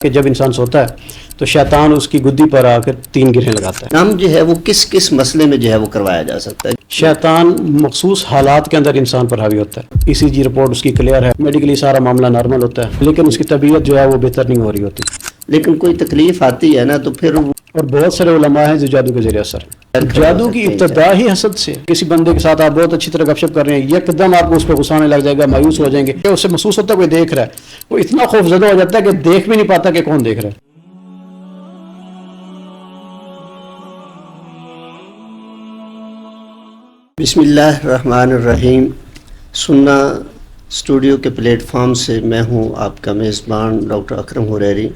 کہ جب انسان سوتا ہے تو شیطان اس کی گدی پر آ کر 3 گرہیں لگاتا ہے۔ دم جو ہے وہ کس کس مسئلے میں جو ہے وہ کروایا جا سکتا ہے؟ شیطان مخصوص حالات کے اندر انسان پر حاوی ہوتا ہے۔ ECG رپورٹ اس کی کلیئر ہے، میڈیکلی سارا معاملہ نارمل ہوتا ہے، لیکن اس کی طبیعت جو ہے وہ بہتر نہیں ہو رہی ہوتی، لیکن کوئی تکلیف آتی ہے نا تو پھر اور بہت سارے علماء ہیں جو جادو کے ذریعے اثر ہیں۔ جادو کی ابتدا ہی حسد سے۔ کسی بندے کے ساتھ آپ بہت اچھی طرح گپ شپ کر رہے ہیں، یک دم آپ کو اس پہ غصہ آنے لگ جائے گا، مایوس ہو جائیں گے، اس سے محسوس ہوتا ہے کوئی دیکھ رہا ہے، وہ اتنا خوف زدہ ہو جاتا ہے کہ دیکھ بھی نہیں پاتا کہ کون دیکھ رہا ہے۔ بسم اللہ الرحمن الرحیم۔ سننا اسٹوڈیو کے پلیٹ فارم سے میں ہوں آپ کا میزبان ڈاکٹر اکرم حریری۔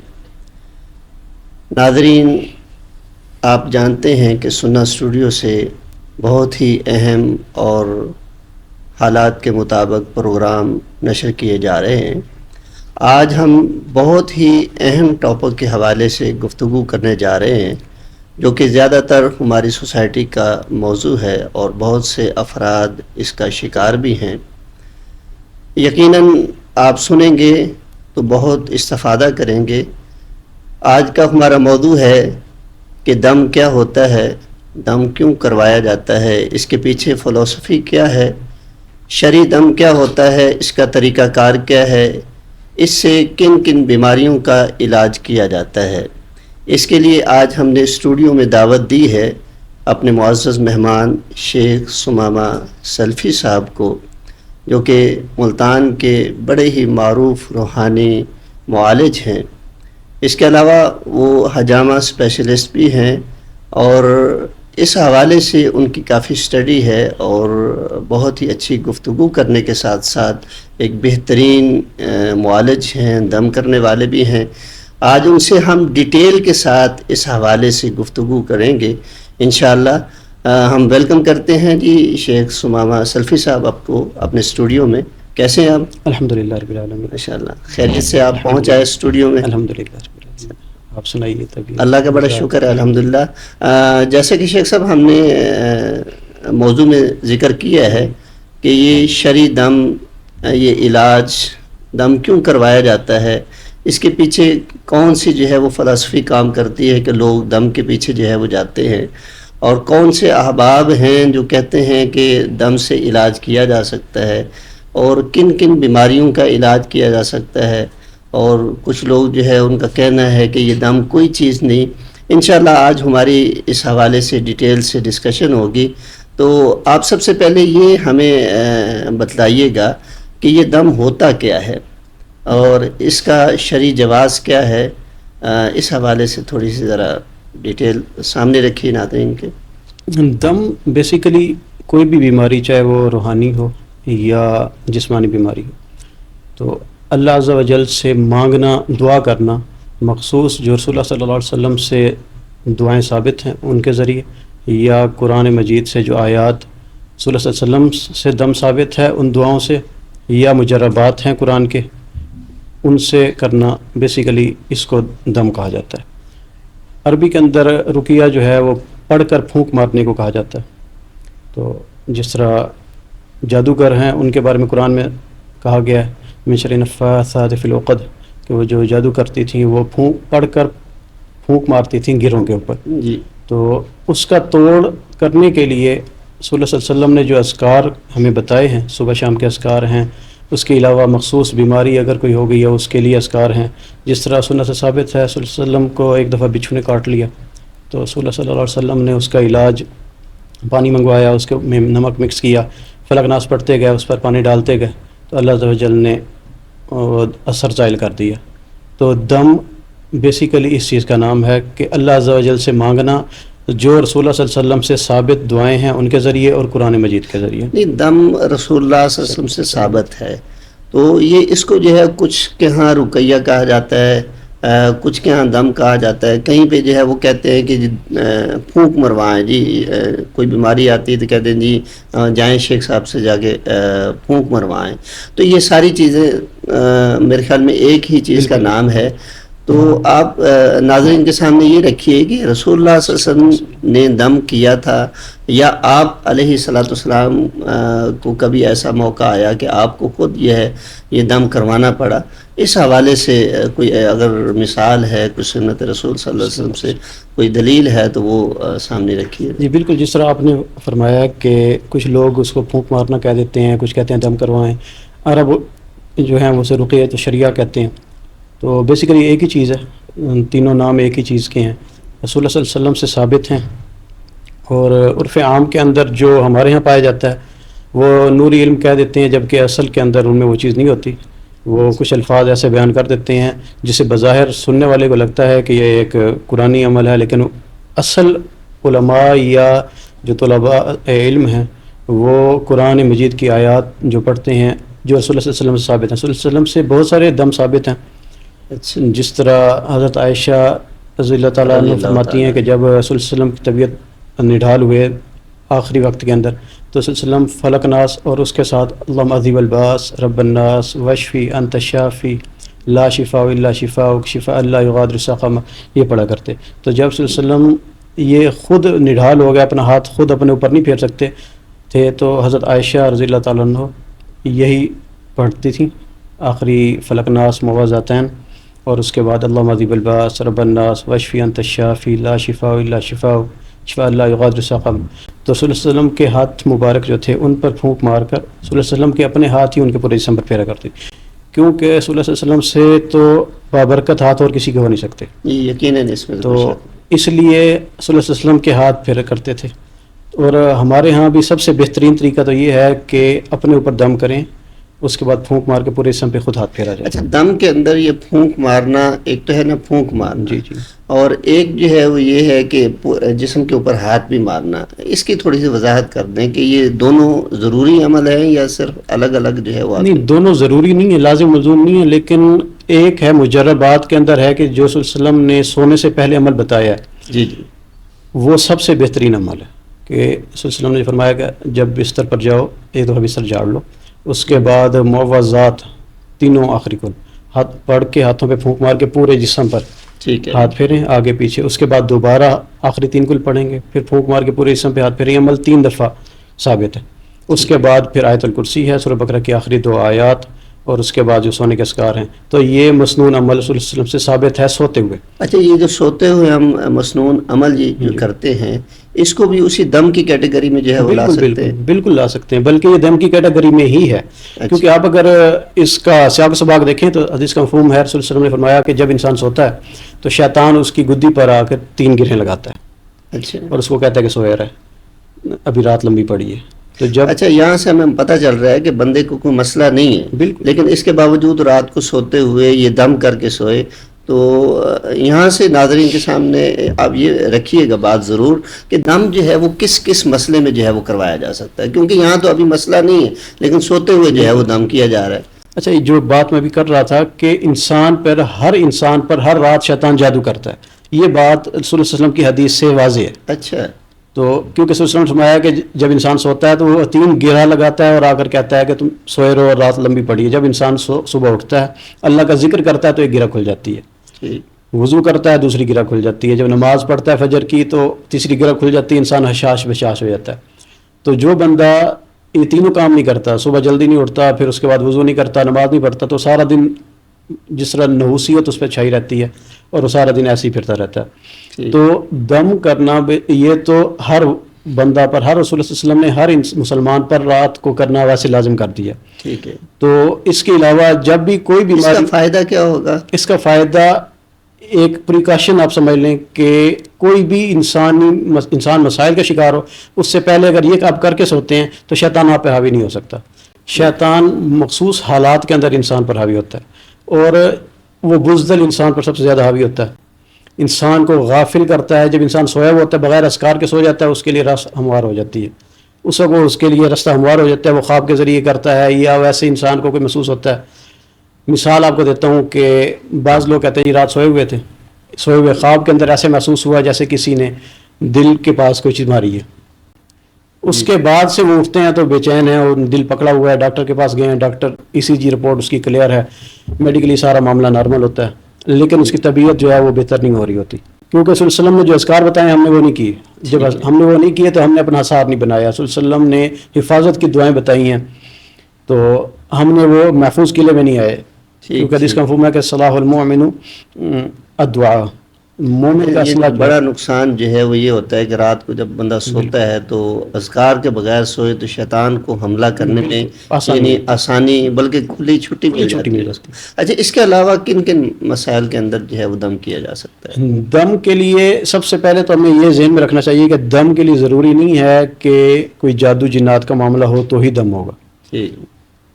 ناظرین، آپ جانتے ہیں کہ سننا اسٹوڈیو سے بہت ہی اہم اور حالات کے مطابق پروگرام نشر کیے جا رہے ہیں۔ آج ہم بہت ہی اہم ٹاپک کے حوالے سے گفتگو کرنے جا رہے ہیں، جو کہ زیادہ تر ہماری سوسائٹی کا موضوع ہے اور بہت سے افراد اس کا شکار بھی ہیں۔ یقیناً آپ سنیں گے تو بہت استفادہ کریں گے۔ آج کا ہمارا موضوع ہے کہ دم کیا ہوتا ہے، دم کیوں کروایا جاتا ہے، اس کے پیچھے فلسفی کیا ہے، شرعی دم کیا ہوتا ہے، اس کا طریقہ کار کیا ہے، اس سے کن کن بیماریوں کا علاج کیا جاتا ہے۔ اس کے لیے آج ہم نے اسٹوڈیو میں دعوت دی ہے اپنے معزز مہمان شیخ ثمامہ سلفی صاحب کو، جو کہ ملتان کے بڑے ہی معروف روحانی معالج ہیں۔ اس کے علاوہ وہ حجامہ اسپیشلسٹ بھی ہیں، اور اس حوالے سے ان کی کافی اسٹڈی ہے اور بہت ہی اچھی گفتگو کرنے کے ساتھ ساتھ ایک بہترین معالج ہیں، دم کرنے والے بھی ہیں۔ آج ان سے ہم ڈیٹیل کے ساتھ اس حوالے سے گفتگو کریں گے انشاءاللہ۔ ہم ویلکم کرتے ہیں جی شیخ ثمامہ سلفی صاحب آپ کو اپنے اسٹوڈیو میں۔ کیسے ہیں آپ؟ الحمدللہ رب العالمین، ماشاءاللہ خیریت سے آپ پہنچ آئے اسٹوڈیو میں؟ الحمدللہ رب العالمین، آپ سنائیے طبیعت؟ اللہ کا بڑا شکر ہے الحمدللہ۔ جیسے کہ شیخ صاحب ہم نے موضوع میں ذکر کیا ہے کہ یہ شرعی دم، یہ علاج دم کیوں کروایا جاتا ہے، اس کے پیچھے کون سی جو ہے وہ فلسفی کام کرتی ہے کہ لوگ دم کے پیچھے جو ہے وہ جاتے ہیں، اور کون سے احباب ہیں جو کہتے ہیں کہ دم سے علاج کیا جا سکتا ہے، اور کن کن بیماریوں کا علاج کیا جا سکتا ہے، اور کچھ لوگ جو ہے ان کا کہنا ہے کہ یہ دم کوئی چیز نہیں۔ انشاءاللہ آج ہماری اس حوالے سے ڈیٹیل سے ڈسکشن ہوگی۔ تو آپ سب سے پہلے یہ ہمیں بتلائیے گا کہ یہ دم ہوتا کیا ہے اور اس کا شرعی جواز کیا ہے۔ اس حوالے سے تھوڑی سی ذرا ڈیٹیل سامنے رکھیے ناظرین کے۔ دم بیسیکلی کوئی بھی بیماری، چاہے وہ روحانی ہو یا جسمانی بیماری ہو، تو اللہ عز و جل سے مانگنا، دعا کرنا مخصوص جو رسول اللہ صلی اللہ علیہ وسلم سے دعائیں ثابت ہیں ان کے ذریعے، یا قرآن مجید سے جو آیات رسول اللہ صلی اللہ علیہ وسلم سے دم ثابت ہے ان دعاؤں سے، یا مجربات ہیں قرآن کے، ان سے کرنا، بیسیکلی اس کو دم کہا جاتا ہے۔ عربی کے اندر رقیہ جو ہے وہ پڑھ کر پھونک مارنے کو کہا جاتا ہے۔ تو جس طرح جادوگر ہیں ان کے بارے میں قرآن میں کہا گیا ہے من شر النفاثات فی العقد، کہ وہ جو جادو کرتی تھیں وہ پڑھ کر پھونک مارتی تھیں گروں کے اوپر۔ جی، تو اس کا توڑ کرنے کے لیے رسول اللہ صلی اللہ علیہ وسلم نے جو اذکار ہمیں بتائے ہیں، صبح شام کے اذکار ہیں، اس کے علاوہ مخصوص بیماری اگر کوئی ہو گئی ہے اس کے لیے اذکار ہیں۔ جس طرح سنت سے ثابت ہے، صلی اللہ علیہ وسلم کو ایک دفعہ بچھو نے کاٹ لیا تو رسول اللہ صلی اللہ علیہ وسلم نے اس کا علاج، پانی منگوایا، اس کے میں نمک مکس کیا، فلق ناس پڑھتے گئے، اس پر پانی ڈالتے گئے، تو اللہ عز و جل نے اثر زائل کر دیا۔ تو دم بیسیکلی اس چیز کا نام ہے کہ اللہ عز و جل سے مانگنا، جو رسول اللہ صلی اللہ علیہ وسلم سے ثابت دعائیں ہیں ان کے ذریعے اور قرآن مجید کے ذریعے۔ نہیں، دم رسول اللہ صلی اللہ علیہ وسلم سے ثابت ہے، تو یہ اس کو جو ہے کچھ کے ہاں رقیہ کہا جاتا ہے، کچھ کے ہاں دم کہا جاتا ہے، کہیں پہ جو ہے وہ کہتے ہیں کہ پھونک مروائیں جی، کوئی بیماری آتی ہے تو کہتے ہیں جی جائیں شیخ صاحب سے جا کے پھونک مروائیں۔ تو یہ ساری چیزیں میرے خیال میں ایک ہی چیز کا نام ہے۔ تو آپ ناظرین کے سامنے یہ رکھیے کہ رسول اللہ صلی اللہ علیہ وسلم نے دم کیا تھا یا آپ علیہ صلاۃ والسلام کو کبھی ایسا موقع آیا کہ آپ کو خود یہ دم کروانا پڑا؟ اس حوالے سے کوئی اگر مثال ہے، کوئی سنت رسول صلی اللہ علیہ وسلم سے کوئی دلیل ہے تو وہ سامنے رکھیے. جی بالکل، جس طرح آپ نے فرمایا کہ کچھ لوگ اس کو پھونک مارنا کہہ دیتے ہیں، کچھ کہتے ہیں دم کروائیں، عرب جو ہیں وہ اسے رقیہ تو شریعہ کہتے ہیں. تو بیسیکلی ایک ہی چیز ہے، تینوں نام ایک ہی چیز کے ہیں، رسول اللہ صلی اللہ علیہ وسلم سے ثابت ہیں. اور عرف عام کے اندر جو ہمارے ہاں پایا جاتا ہے وہ نوری علم کہہ دیتے ہیں، جبکہ اصل کے اندر ان میں وہ چیز نہیں ہوتی. وہ کچھ الفاظ ایسے بیان کر دیتے ہیں جسے بظاہر سننے والے کو لگتا ہے کہ یہ ایک قرآنی عمل ہے، لیکن اصل علماء یا جو طلباء علم ہیں وہ قرآن مجید کی آیات جو پڑھتے ہیں جو رسول اللہ صلی اللہ علیہ وسلم سے ثابت ہیں. رسول اللہ صلی اللہ علیہ وسلم سے بہت سارے دم ثابت ہیں. جس طرح حضرت عائشہ رضی اللہ تعالیٰ عنہ فرماتی ہیں کہ جب رسول صلی اللہ علیہ وسلم کی طبیعت نڈھال ہوئے آخری وقت کے اندر تو رسول صلی اللہ علیہ وسلم فلق ناس اور اس کے ساتھ اللہم عذیب الباس رب الناس وشفی انت شافی لا شفاء الا شفاءک شفاء لا یغادر سقما یہ پڑھا کرتے. تو جب صلی اللہ علیہ وسلم یہ خود نڈھال ہو گیا، اپنا ہاتھ خود اپنے اوپر نہیں پھیر سکتے تھے، تو حضرت عائشہ رضی اللہ تعالیٰ عنہ یہی پڑھتی تھیں آخری فلق ناس معوذتین، اور اس کے بعد اللہم عذیب الباس رب الناس وشفی انت الشافی لا شفاء الا شفاءک شفاء لا یغادر سقما. تو صلی اللہ علیہ وسلم کے ہاتھ مبارک جو تھے ان پر پھونک مار کر صلی اللہ علیہ وسلم کے اپنے ہاتھ ہی ان کے پورے جسم پر پھیرا کرتے، کیونکہ صلی اللہ علیہ وسلم سے تو بابرکت ہاتھ اور کسی کے ہو نہیں سکتے. یقیناً اس میں تو اس لیے صلی اللہ علیہ وسلم کے ہاتھ پھیرا کرتے تھے. اور ہمارے ہاں بھی سب سے بہترین طریقہ تو یہ ہے کہ اپنے اوپر دم کریں، اس کے بعد پھونک مار کے پورے جسم پہ خود ہاتھ پھیرا جائے. اچھا، دم کے اندر یہ پھونک مارنا ایک تو ہے نا، پھونک مارنا، جی جی، اور ایک جو ہے وہ یہ ہے کہ جسم کے اوپر ہاتھ بھی مارنا. اس کی تھوڑی سی وضاحت کر دیں کہ یہ دونوں ضروری عمل ہیں یا صرف الگ الگ جو ہے وہ؟ نہیں، دونوں ضروری نہیں ہے، لازم ملزوم نہیں ہے، لیکن ایک ہے مجربات کے اندر ہے کہ جو صلی اللہ علیہ وسلم نے سونے سے پہلے عمل بتایا ہے، جی جی، وہ سب سے بہترین عمل ہے. کہ صلی اللہ علیہ وسلم نے فرمایا کہ جب بستر پر جاؤ ایک دفعہ بستر جھاڑ لو، اس کے بعد معوذات تینوں آخری کل ہاتھ پڑھ کے ہاتھوں پہ پھونک مار کے پورے جسم پر ٹھیک ہے، ہاتھ پھیریں آگے پیچھے. اس کے بعد دوبارہ آخری 3 کل پڑھیں گے، پھر پھونک مار کے پورے جسم پہ ہاتھ پھیریں. عمل 3 دفعہ ثابت ہے. اس کے بعد پھر آیت الکرسی ہے، سورہ بقرہ کی آخری 2 آیات، اور اس کے بعد جو سونے کے اذکار ہیں. تو یہ مسنون عمل صلی اللہ علیہ وسلم سے ثابت ہے سوتے ہوئے. اچھا، یہ جو سوتے ہوئے ہم مسنون عمل جو کرتے ہیں، اس کو بھی اسی دم کی کیٹیگری میں جو ہے وہ لا سکتے ہیں؟ بالکل لا سکتے ہیں، بلکہ یہ دم کی کیٹیگری میں ہی ہے. کیونکہ آپ اگر اس کا سیاق و سباق دیکھیں تو حدیث کا مفہوم ہے، رسول اللہ علیہ وسلم نے فرمایا کہ جب انسان سوتا ہے تو شیطان اس کی گدی پر آ کر 3 گرہیں لگاتا ہے، اچھا، اور اس کو کہتا ہے کہ سویا رہے، ابھی رات لمبی پڑی ہے. تو جب اچھا، یہاں سے ہمیں پتہ چل رہا ہے کہ بندے کو کوئی مسئلہ نہیں ہے، بالکل، لیکن اس کے باوجود رات کو سوتے ہوئے یہ دم کر کے سوئے. تو یہاں سے ناظرین کے سامنے آپ یہ رکھیے گا بات ضرور کہ دم جو ہے وہ کس کس مسئلے میں جو ہے وہ کروایا جا سکتا ہے، کیونکہ یہاں تو ابھی مسئلہ نہیں ہے لیکن سوتے ہوئے جو ہے وہ دم کیا جا رہا ہے. اچھا، یہ جو بات میں بھی کر رہا تھا کہ انسان پر ہر رات شیطان جادو کرتا ہے، یہ بات رسول اللہ صلی اللہ علیہ وسلم کی حدیث سے واضح ہے. اچھا، تو کیونکہ صلی اللہ علیہ وسلم نے فرمایا کہ جب انسان سوتا ہے تو وہ 3 گرہ لگاتا ہے اور آ کر کہتا ہے کہ تم سوئے رہو اور رات لمبی پڑی ہے. جب انسان صبح اٹھتا ہے اللہ کا ذکر کرتا ہے تو ایک گرہ کھل جاتی ہے، وضو کرتا ہے دوسری گرہ کھل جاتی ہے، جب نماز پڑھتا ہے فجر کی تو تیسری گرہ کھل جاتی ہے، انسان حشاش بشاش ہو جاتا ہے. تو جو بندہ یہ تینوں کام نہیں کرتا، صبح جلدی نہیں اٹھتا، پھر اس کے بعد وضو نہیں کرتا، نماز نہیں پڑھتا، تو سارا دن جس طرح نحوسیت اس پہ چھائی رہتی ہے اور وہ سارا دن ایسے ہی پھرتا رہتا ہے. تو دم کرنا یہ تو ہر بندہ پر، ہر رسول اللہ صلی اللہ علیہ وسلم نے ہر مسلمان پر رات کو کرنا ویسے لازم کر دیا. ٹھیک ہے. تو اس کے علاوہ جب بھی کوئی بیماری، اس کا فائدہ کیا ہوگا؟ اس کا فائدہ ایک پریکاشن آپ سمجھ لیں کہ کوئی بھی انسان مسائل کا شکار ہو، اس سے پہلے اگر یہ آپ کر کے سوتے ہیں تو شیطان آپ پہ حاوی نہیں ہو سکتا. شیطان مخصوص حالات کے اندر انسان پر حاوی ہوتا ہے، اور وہ بزدل انسان پر سب سے زیادہ حاوی ہوتا ہے. انسان کو غافل کرتا ہے. جب انسان سویا ہوا ہوتا ہے بغیر اذکار کے سو جاتا ہے، اس کے لیے راست ہموار ہو جاتی ہے، اس وقت اس کے لیے راستہ ہموار ہو جاتا ہے، وہ خواب کے ذریعے کرتا ہے یا ویسے انسان کو کوئی محسوس ہوتا ہے. مثال آپ کو دیتا ہوں کہ بعض لوگ کہتے ہیں رات سوئے ہوئے خواب کے اندر ایسے محسوس ہوا جیسے کسی نے دل کے پاس کوئی چیز ماری ہے. اس کے بعد سے وہ اٹھتے ہیں تو بے چین ہیں اور دل پکڑا ہوا ہے، ڈاکٹر کے پاس گئے ہیں، ڈاکٹر ECG رپورٹ اس کی کلیئر ہے، میڈیکلی سارا معاملہ نارمل ہوتا ہے. لیکن اس کی طبیعت جو ہے وہ بہتر نہیں ہو رہی ہوتی، کیونکہ رسول اللہ علیہ وسلم نے جو اذکار بتائے ہم نے وہ نہیں کیے. جب ہم نے وہ نہیں کیے تو ہم نے اپنا حساب نہیں بنایا. رسول اللہ علیہ وسلم نے حفاظت کی دعائیں بتائی ہیں تو ہم نے وہ محفوظ قلعے میں نہیں آئے، کیونکہ حدیث کا مفہوم ہے کہ صلاح المؤمن الدعاء، مومن کا یہ بڑا نقصان جو ہے وہ یہ ہوتا ہے کہ رات کو جب بندہ سوتا ہے تو اذکار کے بغیر سوئے تو شیطان کو حملہ کرنے میں یعنی آسانی بلکہ کھلی چھٹی مل جاتی ہے. اچھا، اس کے علاوہ کن کن مسائل کے اندر جو ہے وہ دم کیا جا سکتا ہے؟ دم کے لیے سب سے پہلے تو ہمیں یہ ذہن میں رکھنا چاہیے کہ دم کے لیے ضروری نہیں ہے کہ کوئی جادو جنات کا معاملہ ہو تو ہی دم ہوگا.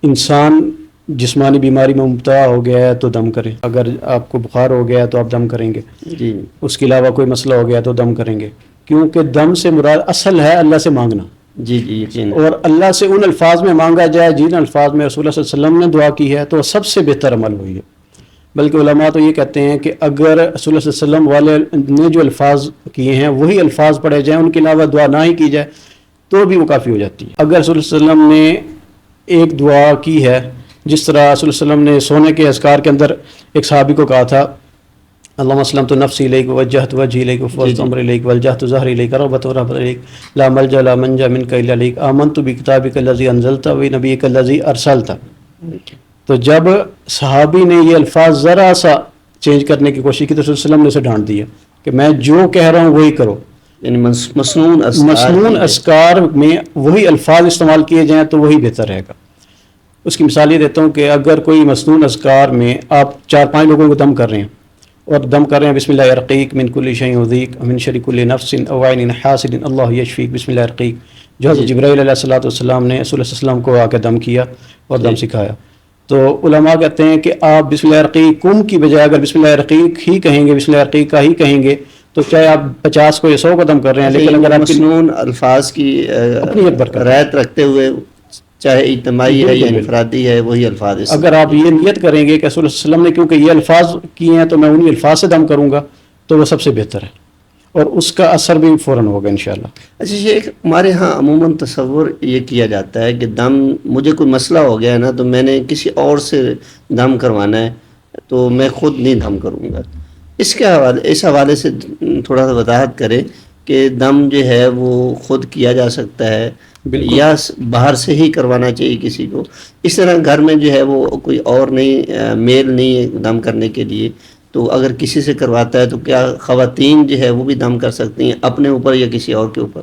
انسان جسمانی بیماری میں مبتلا ہو گیا ہے تو دم کرے، اگر آپ کو بخار ہو گیا ہے تو آپ دم کریں گے. اس کے علاوہ کوئی مسئلہ ہو گیا تو دم کریں گے، کیونکہ دم سے مراد اصل ہے اللہ سے مانگنا. اور اللہ سے ان الفاظ میں مانگا جائے جن الفاظ میں رسول اللہ صلی اللہ علیہ وسلم نے دعا کی ہے تو سب سے بہتر عمل وہی ہے. بلکہ علماء تو یہ کہتے ہیں کہ اگر رسول اللہ صلی اللہ علیہ وسلم والے نے جو الفاظ کیے ہیں وہی الفاظ پڑھے جائیں، ان کے علاوہ دعا نہ ہی کی جائے تو بھی وہ کافی ہو جاتی ہے. اگر رسول اللہ صلی اللہ علیہ وسلم نے ایک دعا کی ہے، جس طرح رسول اللہ علیہ وسلم نے سونے کے اذکار کے اندر ایک صحابی کو کہا تھا اللہم اسلمت نفسی الیک ووجہت وجہی الیک وفوضت امری الیک والجہت ظہری الیک رغبۃ ورہبۃ الیک لا ملجا لا منجا منک الا الیک آمنت بکتابک الذی انزلت وبنبیک الذی ارسلت. تو جب صحابی نے یہ الفاظ ذرا سا چینج کرنے کی کوشش کی تو رسول اللہ علیہ وسلم نے اسے ڈانٹ دیا کہ میں جو کہہ رہا ہوں وہی کرو. یعنی مسنون اذکار میں وہی الفاظ استعمال کیے جائیں تو وہی بہتر رہے گا. اس کی مثال یہ دیتا ہوں کہ اگر کوئی مسنون اذکار میں آپ 4-5 لوگوں کو دم کر رہے ہیں اور دم کر رہے ہیں بسم اللہ ارقیک من کل شیء یؤذیک من شر کل نفس او عین حاسد اللہ یشفیک بسم اللہ ارقیک، جو حضرت جبرائیل علیہ الصلوۃ والسلام نے رسول اللہ صلی اللہ علیہ وسلم کو آ کے دم کیا اور دم سکھایا. تو علماء کہتے ہیں کہ آپ بسم اللہ ارقیکم کی بجائے اگر بسم اللہ ارقیک ہی کہیں گے، بسم اللہ ارقیک کا ہی کہیں گے تو چاہے آپ 50 کو یا 100 کو دم کر رہے ہیں، لیکن اگر آپ مسنون الفاظ کی اپنی رعایت رکھتے ہوئے چاہے اجتماعی ہے یا انفرادی ہے وہی الفاظ اگر آپ یہ نیت کریں گے کہ رسول اللہ صلی اللہ علیہ وسلم نے کیونکہ یہ الفاظ کیے ہیں تو میں انہی الفاظ سے دم کروں گا تو وہ سب سے بہتر ہے اور اس کا اثر بھی فوراً ہوگا انشاءاللہ. اچھا شیخ، ہمارے ہاں عموماً تصور یہ کیا جاتا ہے کہ دم مجھے کوئی مسئلہ ہو گیا ہے نا تو میں نے کسی اور سے دم کروانا ہے تو میں خود نہیں دم کروں گا. اس حوالے سے تھوڑا سا وضاحت کریں کہ دم جو ہے وہ خود کیا جا سکتا ہے یا باہر سے ہی کروانا چاہیے کسی کو. اس طرح گھر میں جو ہے وہ کوئی اور نہیں میل نہیں ہے دم کرنے کے لیے، تو اگر کسی سے کرواتا ہے تو کیا خواتین جو ہے وہ بھی دم کر سکتی ہیں اپنے اوپر یا کسی اور کے اوپر؟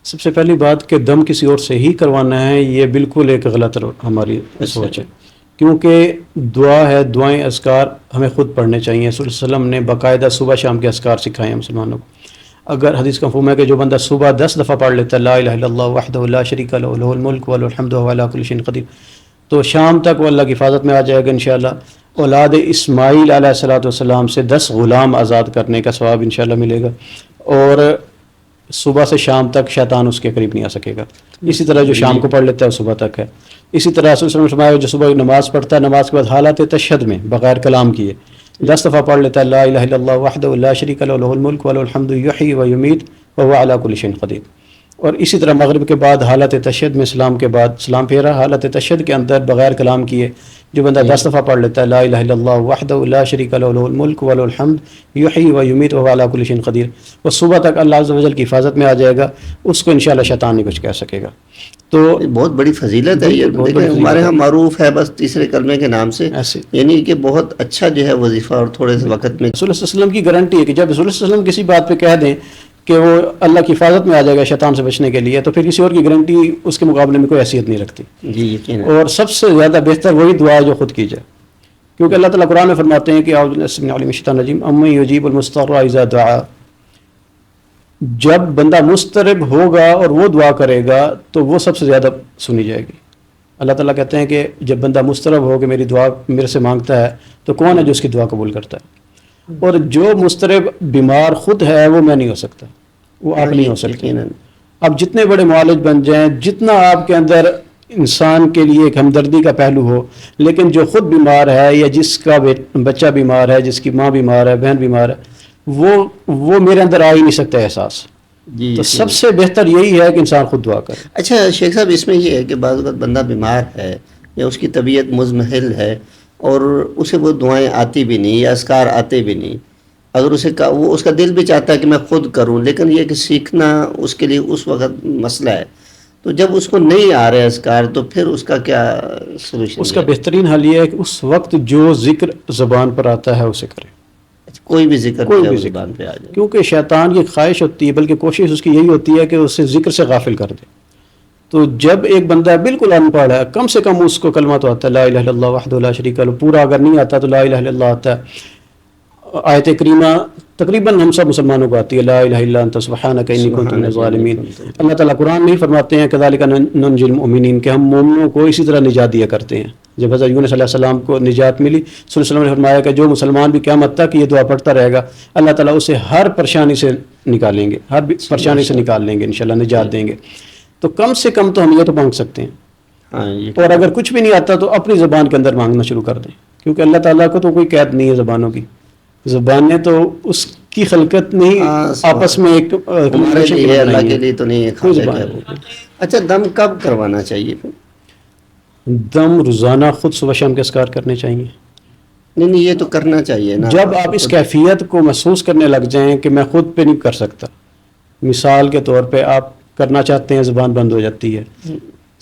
سب سے پہلی بات کہ دم کسی اور سے ہی کروانا ہے یہ بالکل ایک غلط ہماری سوچ ہے، کیونکہ دعا ہے، دعائیں اذکار ہمیں خود پڑھنے چاہیے. رسول اللہ علیہ وسلم نے باقاعدہ صبح شام کے اذکار سکھائے ہیں مسلمانوں کو. اگر حدیث کا مفہوم ہے کہ جو بندہ صبح 10 دفعہ پڑھ لیتا ہے لا الہ الا اللہ وحدہ لا شریک لہ لہ الملک وله الحمد وهو على كل شيء قدیر، تو شام تک وہ اللہ کی حفاظت میں آ جائے گا انشاءاللہ. اولاد اسماعیل علیہ الصلوۃ والسلام سے 10 غلام آزاد کرنے کا ثواب انشاءاللہ ملے گا، اور صبح سے شام تک شیطان اس کے قریب نہیں آ سکے گا. اسی طرح جو شام کو پڑھ لیتا ہے وہ صبح تک ہے. اسی طرح رسول صلی اللہ علیہ وسلم جو صبح نماز پڑھتا ہے نماز کے بعد حالت تشہد میں بغیر کلام کیے 10 دفعہ پڑھ لیتا ہے لا الہ الا اللہ وحدہ لا شریک لہ لہ الملک وله الحمد یحیی و یمیت وهو علی کل شیء قدیر. اور اسی طرح مغرب کے بعد حالت تشہد میں سلام کے بعد سلام پھیرا حالت تشہد کے اندر بغیر کلام کیے جو بندہ 10 دفعہ پڑھ لیتا ہے لا الہ الا اللہ وحدہ لا شریک لہ لہ الملک وله الحمد یحیی و یمیت وهو علی کل شیء قدیر، وہ صبح تک اللہ عز و جل کی حفاظت میں آ جائے گا، اس کو انشاءاللہ شیطان نہیں کچھ کہہ سکے گا. تو بہت بڑی فضیلت ہے یہ. دیکھیں ہمارے ہاں معروف ہے بس تیسرے کلمے کے نام سے، یعنی کہ بہت اچھا جو ہے وظیفہ اور تھوڑے سے وقت میں. رسول اللہ صلی اللہ علیہ وسلم کی گارنٹی ہے کہ جب رسول اللہ صلی اللہ علیہ وسلم کسی بات پہ کہہ دیں کہ وہ اللہ کی حفاظت میں آ جائے گا شیطان سے بچنے کے لیے، تو پھر کسی اور کی گارنٹی اس کے مقابلے میں کوئی حیثیت نہیں رکھتی. جی یقین. اور سب سے زیادہ بہتر وہی دعا ہے جو خود کی جائے، کیونکہ اللہ تعالیٰ قرآن میں فرماتے ہیں کہ اعوذ باللہ السمیع العلیم من الشیطان الرجیم امن یجیب المضطر اذا دعا، جب بندہ مضطرب ہوگا اور وہ دعا کرے گا تو وہ سب سے زیادہ سنی جائے گی. اللہ تعالیٰ کہتے ہیں کہ جب بندہ مضطرب ہو کہ میری دعا میرے سے مانگتا ہے تو کون ہے جو اس کی دعا قبول کرتا ہے؟ اور جو مضطرب بیمار خود ہے وہ میں نہیں ہو سکتا، وہ آپ نہیں ہو سکتے. اب جتنے بڑے معالج بن جائیں، جتنا آپ کے اندر انسان کے لیے ایک ہمدردی کا پہلو ہو، لیکن جو خود بیمار ہے یا جس کا بچہ بیمار ہے، جس کی ماں بیمار ہے، بہن بیمار ہے، وہ میرے اندر آ ہی نہیں سکتا احساس. تو سب سے بہتر یہی ہے کہ انسان خود دعا کرے. اچھا شیخ صاحب، اس میں یہ ہے کہ بعض وقت بندہ بیمار ہے یا اس کی طبیعت مزمحل ہے اور اسے وہ دعائیں آتی بھی نہیں یا اذکار آتے بھی نہیں. اگر وہ اس کا دل بھی چاہتا ہے کہ میں خود کروں، لیکن یہ کہ سیکھنا اس کے لیے اس وقت مسئلہ ہے. تو جب اس کو نہیں آ رہے اذکار تو پھر اس کا کیا سولوشن؟ اس کا بہترین حل یہ ہے کہ اس وقت جو ذکر زبان پر آتا ہے اسے کرے. کوئی بھی ذکر کوئی بھی زبان پہ آ جائے. کیونکہ شیطان کی خواہش ہوتی ہے، بلکہ کوشش اس کی یہی ہوتی ہے کہ اسے ذکر سے غافل کر دے. تو جب ایک بندہ بالکل ان پڑھ ہے، کم سے کم اس کو کلمہ تو آتا ہے، لا الہ الا اللہ وحدہ لا شریک لہ، پورا اگر نہیں آتا تو لا الہ الا اللہ آتا ہے. آیت کریمہ تقریباً ہم سب مسلمانوں کو آتی ہے، لا الہ الا انت سبحانک انی کنت من الظالمین. اللہ تعالیٰ قرآن میں ہی فرماتے ہیں کذالک ننجی المؤمنین، کہ ہم مومنوں کو اسی طرح نجات دیا کرتے ہیں. جب حضرت یونس علیہ السلام کو نجات ملی، صلی اللہ علیہ وسلم نے فرمایا کہ جو مسلمان بھی قیامت تک یہ دعا پڑھتا رہے گا، اللہ تعالیٰ اسے ہر پریشانی سے نکالیں گے، ہر پریشانی سے نکال لیں گے، انشاءاللہ نجات دیں گے. تو کم سے کم تو ہم یہ تو مانگ سکتے ہیں. اور اگر کچھ بھی نہیں آتا تو اپنی زبان کے اندر مانگنا شروع کر دیں، کیونکہ اللہ تعالیٰ کو تو کوئی قید نہیں ہے زبانوں کی. زبانیں تو اس کی خلقت نہیں، آپس میں ایک اللہ کے لیے تو نہیں ہے. اچھا، دم کب کروانا چاہیے؟ دم روزانہ خود صبح شام کے اذکار کرنے چاہیے. نہیں یہ تو کرنا چاہیے نا. جب آپ اس کیفیت کو محسوس کرنے لگ جائیں کہ میں خود پہ نہیں کر سکتا، مثال کے طور پہ آپ کرنا چاہتے ہیں، زبان بند ہو جاتی ہے،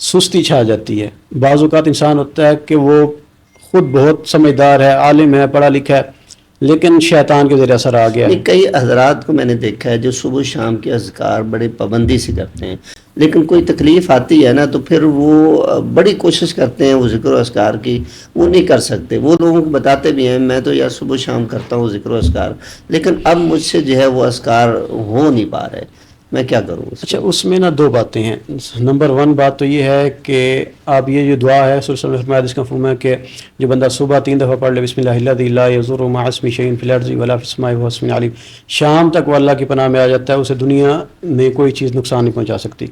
سستی چھا جاتی ہے. بعض اوقات انسان ہوتا ہے کہ وہ خود بہت سمجھدار ہے، عالم ہے، پڑھا لکھا ہے، لیکن شیطان کے ذریعے اثر آ گیا ہے. کئی حضرات کو میں نے دیکھا ہے جو صبح شام کے اذکار بڑے پابندی سے کرتے ہیں، لیکن کوئی تکلیف آتی ہے نا تو پھر وہ بڑی کوشش کرتے ہیں وہ ذکر و اذکار کی، وہ نہیں کر سکتے. وہ لوگوں کو بتاتے بھی ہیں میں تو یار صبح شام کرتا ہوں ذکر و اذکار، لیکن اب مجھ سے جو ہے وہ اذکار ہو نہیں پا رہے، میں کیا کروں؟ اچھا، اس میں نا دو باتیں ہیں. نمبر 1 بات تو یہ ہے کہ آپ یہ جو دعا ہے، صلی اللہ علیہ وسلم نے اس کا مفہوم ہے کہ جو بندہ صبح 3 دفعہ پڑھ لے بسم اللہ الذی لا یضر مع اسمہ شیء فی الارض ولا فی السماء وهو السمیع العلیم، شام تک وہ اللہ کی پناہ میں آ جاتا ہے، اسے دنیا میں کوئی چیز نقصان نہیں پہنچا سکتی.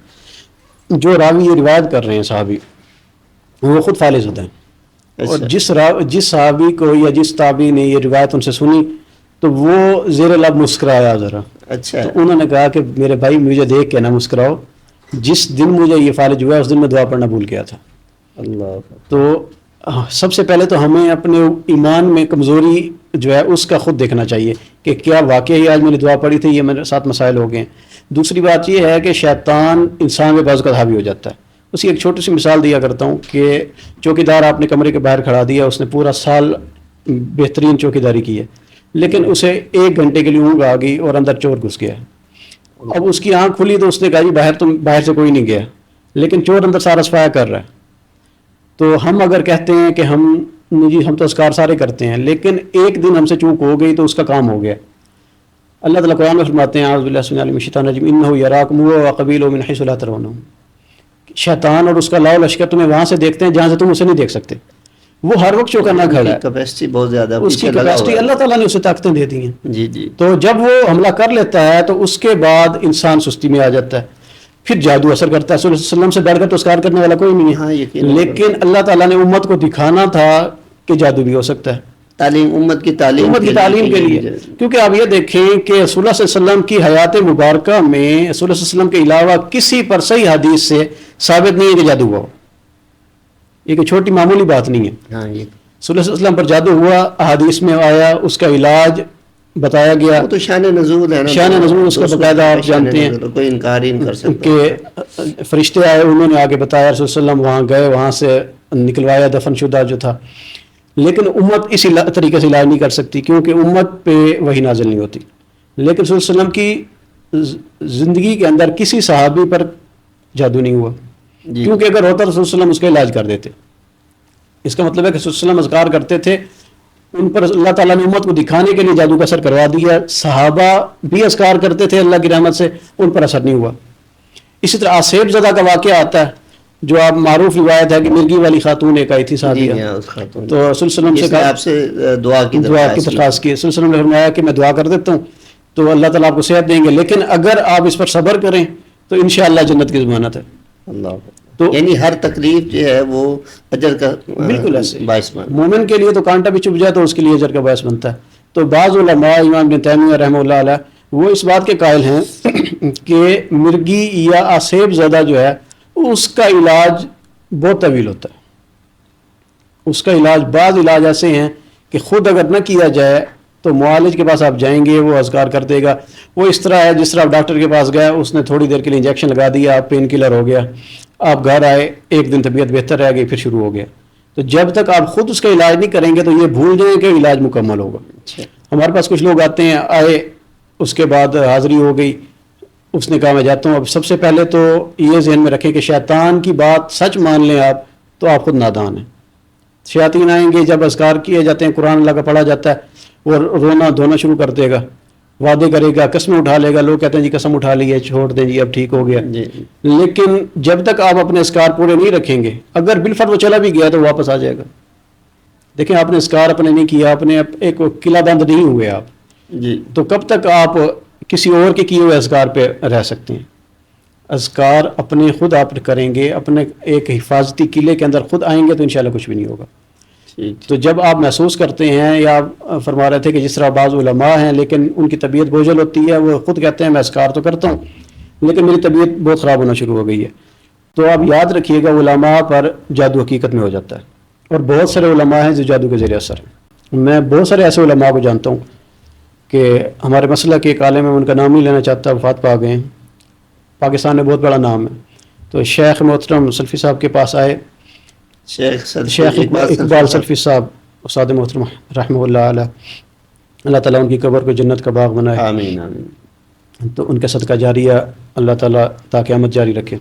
جو راوی یہ روایت کر رہے ہیں صحابی، وہ خود فالح زدہ ہیں. اور جس صحابی کو یا جس تابعی نے یہ روایت ان سے سنی تو وہ زیر لب مسکرایا ذرا. اچھا، تو انہوں نے کہا کہ میرے بھائی مجھے دیکھ کے نہ مسکراؤ، جس دن مجھے یہ فالج ہوا اس دن میں دعا پڑھنا بھول گیا تھا. اللہ. تو سب سے پہلے تو ہمیں اپنے ایمان میں کمزوری جو ہے اس کا خود دیکھنا چاہیے کہ کیا واقعی آج میں نے دعا پڑھی تھی، یہ میرے ساتھ مسائل ہو گئے ہیں. دوسری بات یہ ہے کہ شیطان انسان کے بعض کا حاوی ہو جاتا ہے. اس کی ایک چھوٹی سی مثال دیا کرتا ہوں کہ چوکیدار آپ نے کمرے کے باہر کھڑا دیا، اس نے پورا سال بہترین چوکیداری کی ہے، لیکن اسے 1 گھنٹے کے لیے اونگ آ گئی اور اندر چور گھس گیا. اب اس کی آنکھ کھلی تو اس نے کہا جی باہر سے کوئی نہیں گیا، لیکن چور اندر سارا صفایا کر رہا ہے. تو ہم اگر کہتے ہیں کہ ہم تو اذکار سارے کرتے ہیں، لیکن ایک دن ہم سے چوک ہو گئی تو اس کا کام ہو گیا. اللہ تعالیٰ قرآن میں فرماتے ہیں اعوذ باللہ السمیع العلیم من الشیطان الرجیم انہ یراکم هو وقبیلہ من حیث لا ترونہم، شیطان اور اس کا لاؤ لشکر تمہیں وہاں سے دیکھتے ہیں جہاں سے تم اسے نہیں دیکھ سکتے. وہ ہر وقت چوکا نہ کھڑا ہے، کیپیسٹی بہت زیادہ، اس کی کیپیسٹی اللہ تعالیٰ نے اسے طاقتیں دے دی ہیں. جی جی. تو جب وہ حملہ کر لیتا ہے تو اس کے بعد انسان سستی میں آ جاتا ہے، پھر جادو اثر کرتا ہے. صلی اللہ علیہ وسلم سے ڈر کر تو اذکار کرنے والا کوئی نہیں ہے، لیکن اللہ تعالیٰ نے امت کو دکھانا تھا کہ جادو بھی ہو سکتا ہے. تعلیم، امت کی تعلیم کے لیے. کیونکہ آپ یہ دیکھیں کہ رسول اللہ صلی اللہ علیہ وسلم کی حیات مبارکہ میں رسول اللہ صلی اللہ علیہ وسلم کے علاوہ کسی پر صحیح حدیث سے ثابت نہیں ہے کہ جادو ہوا ہو. یہ کوئی چھوٹی معمولی بات نہیں ہے. صلی اللہ علیہ وسلم پر جادو ہوا، احادیث میں آیا، اس کا علاج بتایا گیا. وہ تو شان نزول ہے نا، شان نزول اس کا باقاعدہ آپ جانتے ہیں، کوئی انکار ہی نہیں کر سکتا کہ فرشتے آئے، انہوں نے آگے بتایا، رسول اللہ علیہ وسلم وہاں گئے، وہاں سے نکلوایا دفن شدہ جو تھا. لیکن امت اسی طریقے سے علاج نہیں کر سکتی کیونکہ امت پہ وحی نازل نہیں ہوتی. لیکن صلی اللہ علیہ وسلم کی زندگی کے اندر کسی صحابی پر جادو نہیں ہوا، کیونکہ اگر ہوتا رسول اللہ علیہ وسلم اس کا علاج کر دیتے. اس کا مطلب ہے کہ رسول اللہ علیہ وسلم اذکار کرتے تھے، ان پر اللہ تعالیٰ نے امت کو دکھانے کے لیے جادو کا اثر کروا دیا. صحابہ بھی اذکار کرتے تھے اللہ کی رحمت سے، ان پر اثر نہیں ہوا. اسی طرح آصیب زدہ کا واقعہ آتا ہے جو آپ معروف روایت ہے کہ مرگی والی خاتون ایک آئی تھی صحابیہ، تو رسول اللہ علیہ وسلم سے کہا آپ سے دعا کی درخواست کی. رسول اللہ علیہ وسلم نے فرمایا کہ میں دعا کر دیتا ہوں تو اللہ تعالیٰ آپ کو صحت دیں گے، لیکن اگر آپ اس پر صبر کریں تو انشاءاللہ جنت کی ضمانت ہے. اللہ. تو یعنی ہر تکلیف جو ہے وہ اجر کا بالکل ایسے باعث بنتا ہے. مومن کے لیے تو کانٹا بھی چبھ جائے تو اس کے لیے اجر کا باعث بنتا ہے. تو بعض علماء، امام ابن تیمیہ رحمہ اللہ علیہ، وہ اس بات کے قائل ہیں کہ مرگی یا آصیب زدہ جو ہے اس کا علاج بہت طویل ہوتا ہے. اس کا علاج، بعض علاج ایسے ہیں کہ خود اگر نہ کیا جائے تو معالج کے پاس آپ جائیں گے، وہ اذکار کر دے گا. وہ اس طرح ہے جس طرح آپ ڈاکٹر کے پاس گئے، اس نے تھوڑی دیر کے لیے انجیکشن لگا دیا، آپ پین کلر ہو گیا، آپ گھر آئے، ایک دن طبیعت بہتر رہ گئی، پھر شروع ہو گیا. تو جب تک آپ خود اس کا علاج نہیں کریں گے تو یہ بھول جائیں کہ علاج مکمل ہوگا. ہمارے پاس کچھ لوگ آتے ہیں، آئے اس کے بعد حاضری ہو گئی، اس نے کہا میں جاتا ہوں. اب سب سے پہلے تو یہ ذہن میں رکھیں کہ شیطان کی بات سچ مان لیں آپ تو آپ خود نادان ہیں. شیاطین آئیں گے، جب اذکار کیے جاتے ہیں، قرآن اللہ کا پڑھا جاتا ہے، وہ رونا دھونا شروع کر دے گا، وعدے کرے گا، قسمیں اٹھا لے گا. لوگ کہتے ہیں جی قسم اٹھا لی ہے، چھوڑ دیں جی اب ٹھیک ہو گیا. لیکن جب تک آپ اپنے اذکار پورے نہیں رکھیں گے، اگر بالفرض وہ چلا بھی گیا تو واپس آ جائے گا. دیکھیں آپ نے اذکار اپنے نہیں کیا، اپنے ایک قلعہ بند نہیں ہوئے آپ، تو کب تک آپ کسی اور کے کیے ہوئے اذکار پہ رہ سکتے ہیں؟ اذکار اپنے خود آپ کریں گے، اپنے ایک حفاظتی قلعے کے اندر خود آئیں گے تو انشاءاللہ کچھ بھی نہیں ہوگا. تو جب آپ محسوس کرتے ہیں، یا آپ فرما رہے تھے کہ جس طرح بعض علماء ہیں لیکن ان کی طبیعت بوجھل ہوتی ہے، وہ خود کہتے ہیں میں اذکار تو کرتا ہوں لیکن میری طبیعت بہت خراب ہونا شروع ہو گئی ہے، تو آپ یاد رکھیے گا علماء پر جادو حقیقت میں ہو جاتا ہے. اور بہت سارے علماء ہیں جو جادو کے زیر اثر ہیں. میں بہت سارے ایسے علماء کو جانتا ہوں کہ ہمارے مسئلہ کے ایک عالم میں ان کا نام نہیں لینا چاہتا، وفات پا گئے ہیں، پاکستان میں بہت بڑا نام ہے. تو شیخ محترم سلفی صاحب کے پاس آئے، شیخ اقبال سلفی صاحب استاد محترم رحمہ اللہ علیہ، اللہ تعالیٰ ان کی قبر کو جنت کا باغ بنائے، آمین آمین. تو ان کا صدقہ جاریہ اللہ تعالیٰ تا قیامت جاری رکھے.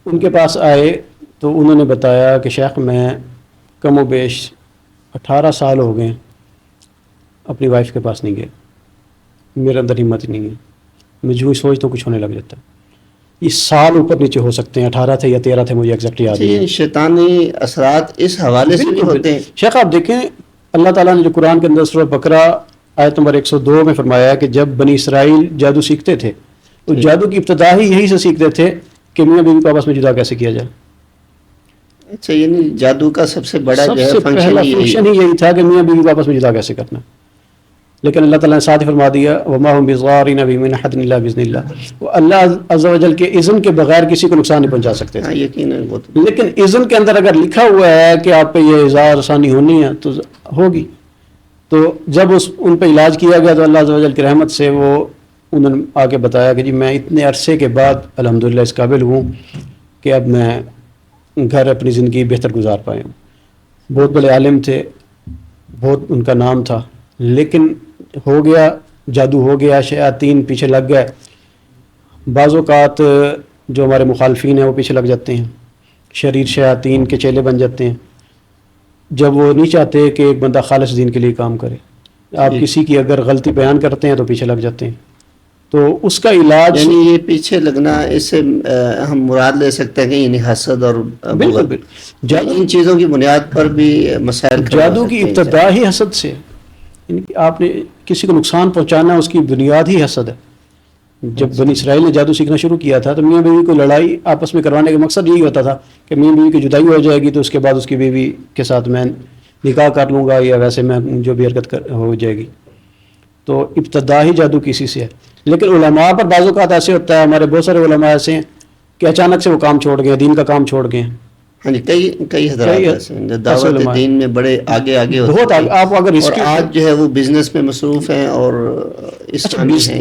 ان کے پاس آئے تو انہوں نے بتایا کہ شیخ میں کم و بیش 18 سال ہو گئے اپنی وائف کے پاس نہیں گئے، میرے اندر ہمت نہیں ہے، میں جو ہی سوچتا ہوں کچھ ہونے لگ جاتا ہے. یہ سال اوپر نیچے ہو سکتے ہیں، 18 تھے یا 13 تھے، مجھے ایگزیکٹ یاد نہیں ہے. شیطانی اثرات اس حوالے سے بھی ہوتے ہیں. شیخ آپ دیکھیں اللہ تعالیٰ نے جو قرآن کے اندر سورہ بقرہ آیت نمبر 102 میں فرمایا کہ جب بنی اسرائیل جادو سیکھتے تھے تو جادو کی ابتدا ہی یہی سے سیکھتے تھے کہ میاں بیوی کو آپس میں جدا کیسے کیا جائے. اچھا، یعنی جادو کا سب سے بڑا سب سے پہلا فنکشن ہی یہی تھا کہ میاں بیوی کو آپس میں جدا کیسے کرنا. لیکن اللہ تعالیٰ نے ساتھ ہی فرما دیا وَمَا هُمْ بِضَارِّينَ بِهِ مِنْ أَحَدٍ إِلَّا بِإِذْنِ اللَّهِ. وہ اللہ عز و جل کے اذن کے بغیر کسی کو نقصان نہیں پہنچا سکتے تھے. یقیناً. لیکن اذن کے اندر اگر لکھا ہوا ہے کہ آپ پہ یہ اظہار آسانی ہونی ہے تو ہوگی. تو جب ان پہ علاج کیا گیا تو اللہ عز و جل کی رحمت سے وہ انہوں نے آ کے بتایا کہ جی میں اتنے عرصے کے بعد الحمدللہ اس قابل ہوں کہ اب میں گھر اپنی زندگی بہتر گزار پائے ہوں. بہت بڑے عالم تھے، بہت ان کا نام تھا، لیکن ہو گیا جادو، ہو گیا، شیاطین پیچھے لگ گئے. بعض اوقات جو ہمارے مخالفین ہیں وہ پیچھے لگ جاتے ہیں، شریر شیاطین کے چیلے بن جاتے ہیں جب وہ نہیں چاہتے کہ ایک بندہ خالص دین کے لیے کام کرے. آپ کسی کی اگر غلطی بیان کرتے ہیں تو پیچھے لگ جاتے ہیں. تو اس کا علاج یعنی یہ پیچھے لگنا، اس سے ہم مراد لے سکتے ہیں کہ یعنی حسد اور بالکل ان چیزوں کی بنیاد پر بھی مسائل. جادو کی ابتدا ہی حسد سے، یعنی کہ آپ نے کسی کو نقصان پہنچانا اس کی بنیاد ہی حسد ہے. جب بنی اسرائیل نے جادو سیکھنا شروع کیا تھا تو میاں بیوی کو لڑائی آپس میں کروانے کا مقصد یہی ہوتا تھا کہ میاں بیوی کی جدائی ہو جائے گی تو اس کے بعد اس کی بیوی کے ساتھ میں نکاح کر لوں گا یا ویسے میں جو بھی حرکت ہو جائے گی. تو ابتدا ہی جادو کسی سے ہے. لیکن علماء پر بعض اوقات ایسے ہوتا ہے، ہمارے بہت سارے علماء ایسے ہیں کہ اچانک سے وہ کام چھوڑ گئے، دین کا کام چھوڑ گئے. ہاں جی، کئی حضرات دعوت دین میں بڑے آگے بہت آگے. آپ اگر اور آج جو ہے وہ بزنس میں مصروف ہیں اور اس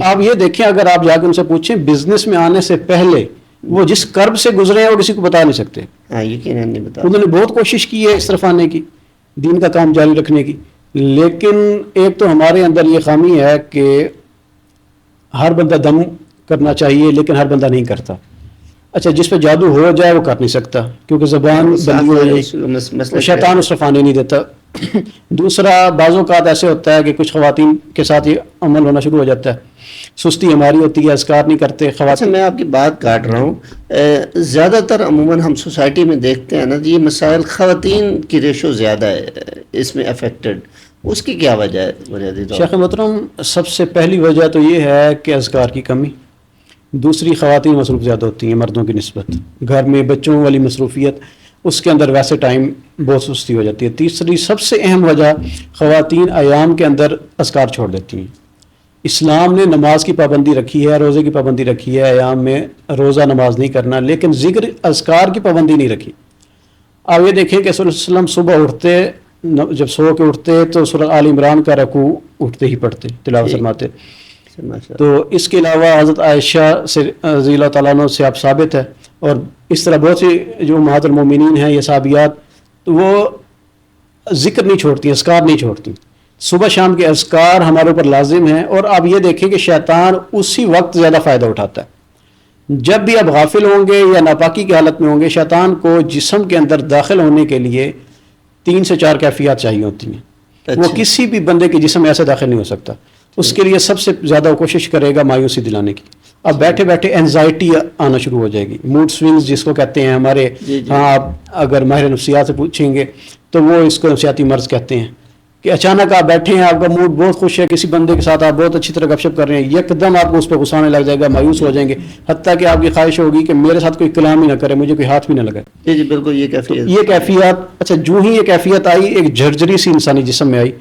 آپ یہ دیکھیں، اگر آپ جا کے ان سے پوچھیں بزنس میں آنے سے پہلے وہ جس کرب سے گزرے ہیں وہ کسی کو بتا نہیں سکتے. ہاں یقیناً نہیں بتا. انہوں نے بہت کوشش کی ہے اس طرف آنے کی، دین کا کام جاری رکھنے کی، لیکن ایک تو ہمارے اندر یہ خامی ہے کہ ہر بندہ دم کرنا چاہیے لیکن ہر بندہ نہیں کرتا. اچھا جس پہ جادو ہو جائے وہ کر نہیں سکتا کیونکہ زبان بندی ہو جائے، شیطان اس طرف آنے نہیں دیتا. دوسرا بعض اوقات ایسے ہوتا ہے کہ کچھ خواتین کے ساتھ یہ عمل ہونا شروع ہو جاتا ہے، سستی ہماری ہوتی ہے، اذکار نہیں کرتے خواتین. میں آپ کی بات کاٹ رہا ہوں. زیادہ تر عموماً ہم سوسائٹی میں دیکھتے ہیں نا، یہ مسائل خواتین کی ریشو زیادہ ہے اس میں افیکٹڈ. اس کی کیا وجہ ہے بنیادی طور پر؟ شیخ محترم سب سے پہلی وجہ تو یہ ہے کہ اذکار کی کمی. دوسری خواتین مصروف زیادہ ہوتی ہیں مردوں کی نسبت، گھر میں بچوں والی مصروفیت، اس کے اندر ویسے ٹائم بہت سستی ہو جاتی ہے. تیسری سب سے اہم وجہ خواتین ایام کے اندر اذکار چھوڑ دیتی ہیں. اسلام نے نماز کی پابندی رکھی ہے، روزے کی پابندی رکھی ہے، ایام میں روزہ نماز نہیں کرنا، لیکن ذکر اذکار کی پابندی نہیں رکھی. آپ یہ دیکھیں کہ صلی اللہ علیہ وسلم صبح اٹھتے، جب سو کے اٹھتے تو سورہ آل عمران کا رکوع اٹھتے ہی پڑھتے، تلاوت فرماتے. تو اس کے علاوہ حضرت عائشہ سے رضی اللہ تعالیٰ عنہ سے آپ ثابت ہے، اور اس طرح بہت سی جو امہات المومنین ہیں یہ صحابیات، تو وہ ذکر نہیں چھوڑتی، اذکار نہیں چھوڑتی. صبح شام کے اذکار ہمارے اوپر لازم ہیں. اور آپ یہ دیکھیں کہ شیطان اسی وقت زیادہ فائدہ اٹھاتا ہے. جب بھی آپ غافل ہوں گے یا ناپاکی کی حالت میں ہوں گے، شیطان کو جسم کے اندر داخل ہونے کے لیے 3 سے 4 کیفیات چاہیے ہوتی ہیں. وہ کسی بھی بندے کے جسم میں ایسے داخل نہیں ہو سکتا. اس کے لیے سب سے زیادہ وہ کوشش کرے گا مایوسی دلانے کی. اب بیٹھے بیٹھے اینزائٹی آنا شروع ہو جائے گی، موڈ سوئنگز جس کو کہتے ہیں ہمارے. ہاں، آپ اگر ماہر نفسیات سے پوچھیں گے تو وہ اس کو نفسیاتی مرض کہتے ہیں کہ اچانک آپ بیٹھے ہیں، آپ کا موڈ بہت خوش ہے، کسی بندے کے ساتھ آپ بہت اچھی طرح گپ شپ کر رہے ہیں، یک دم آپ کو اس پہ غصہ آنے لگ جائے گا، مایوس ہو جائیں گے، حتیٰ کہ آپ کی خواہش ہوگی کہ میرے ساتھ کوئی کلام ہی نہ کرے، مجھے کوئی ہاتھ بھی نہ لگائے. جی بالکل یہ کیفیت اچھا جو ہی یہ کیفیت آئی، ایک جھرجری سی انسانی جسم میں آئی،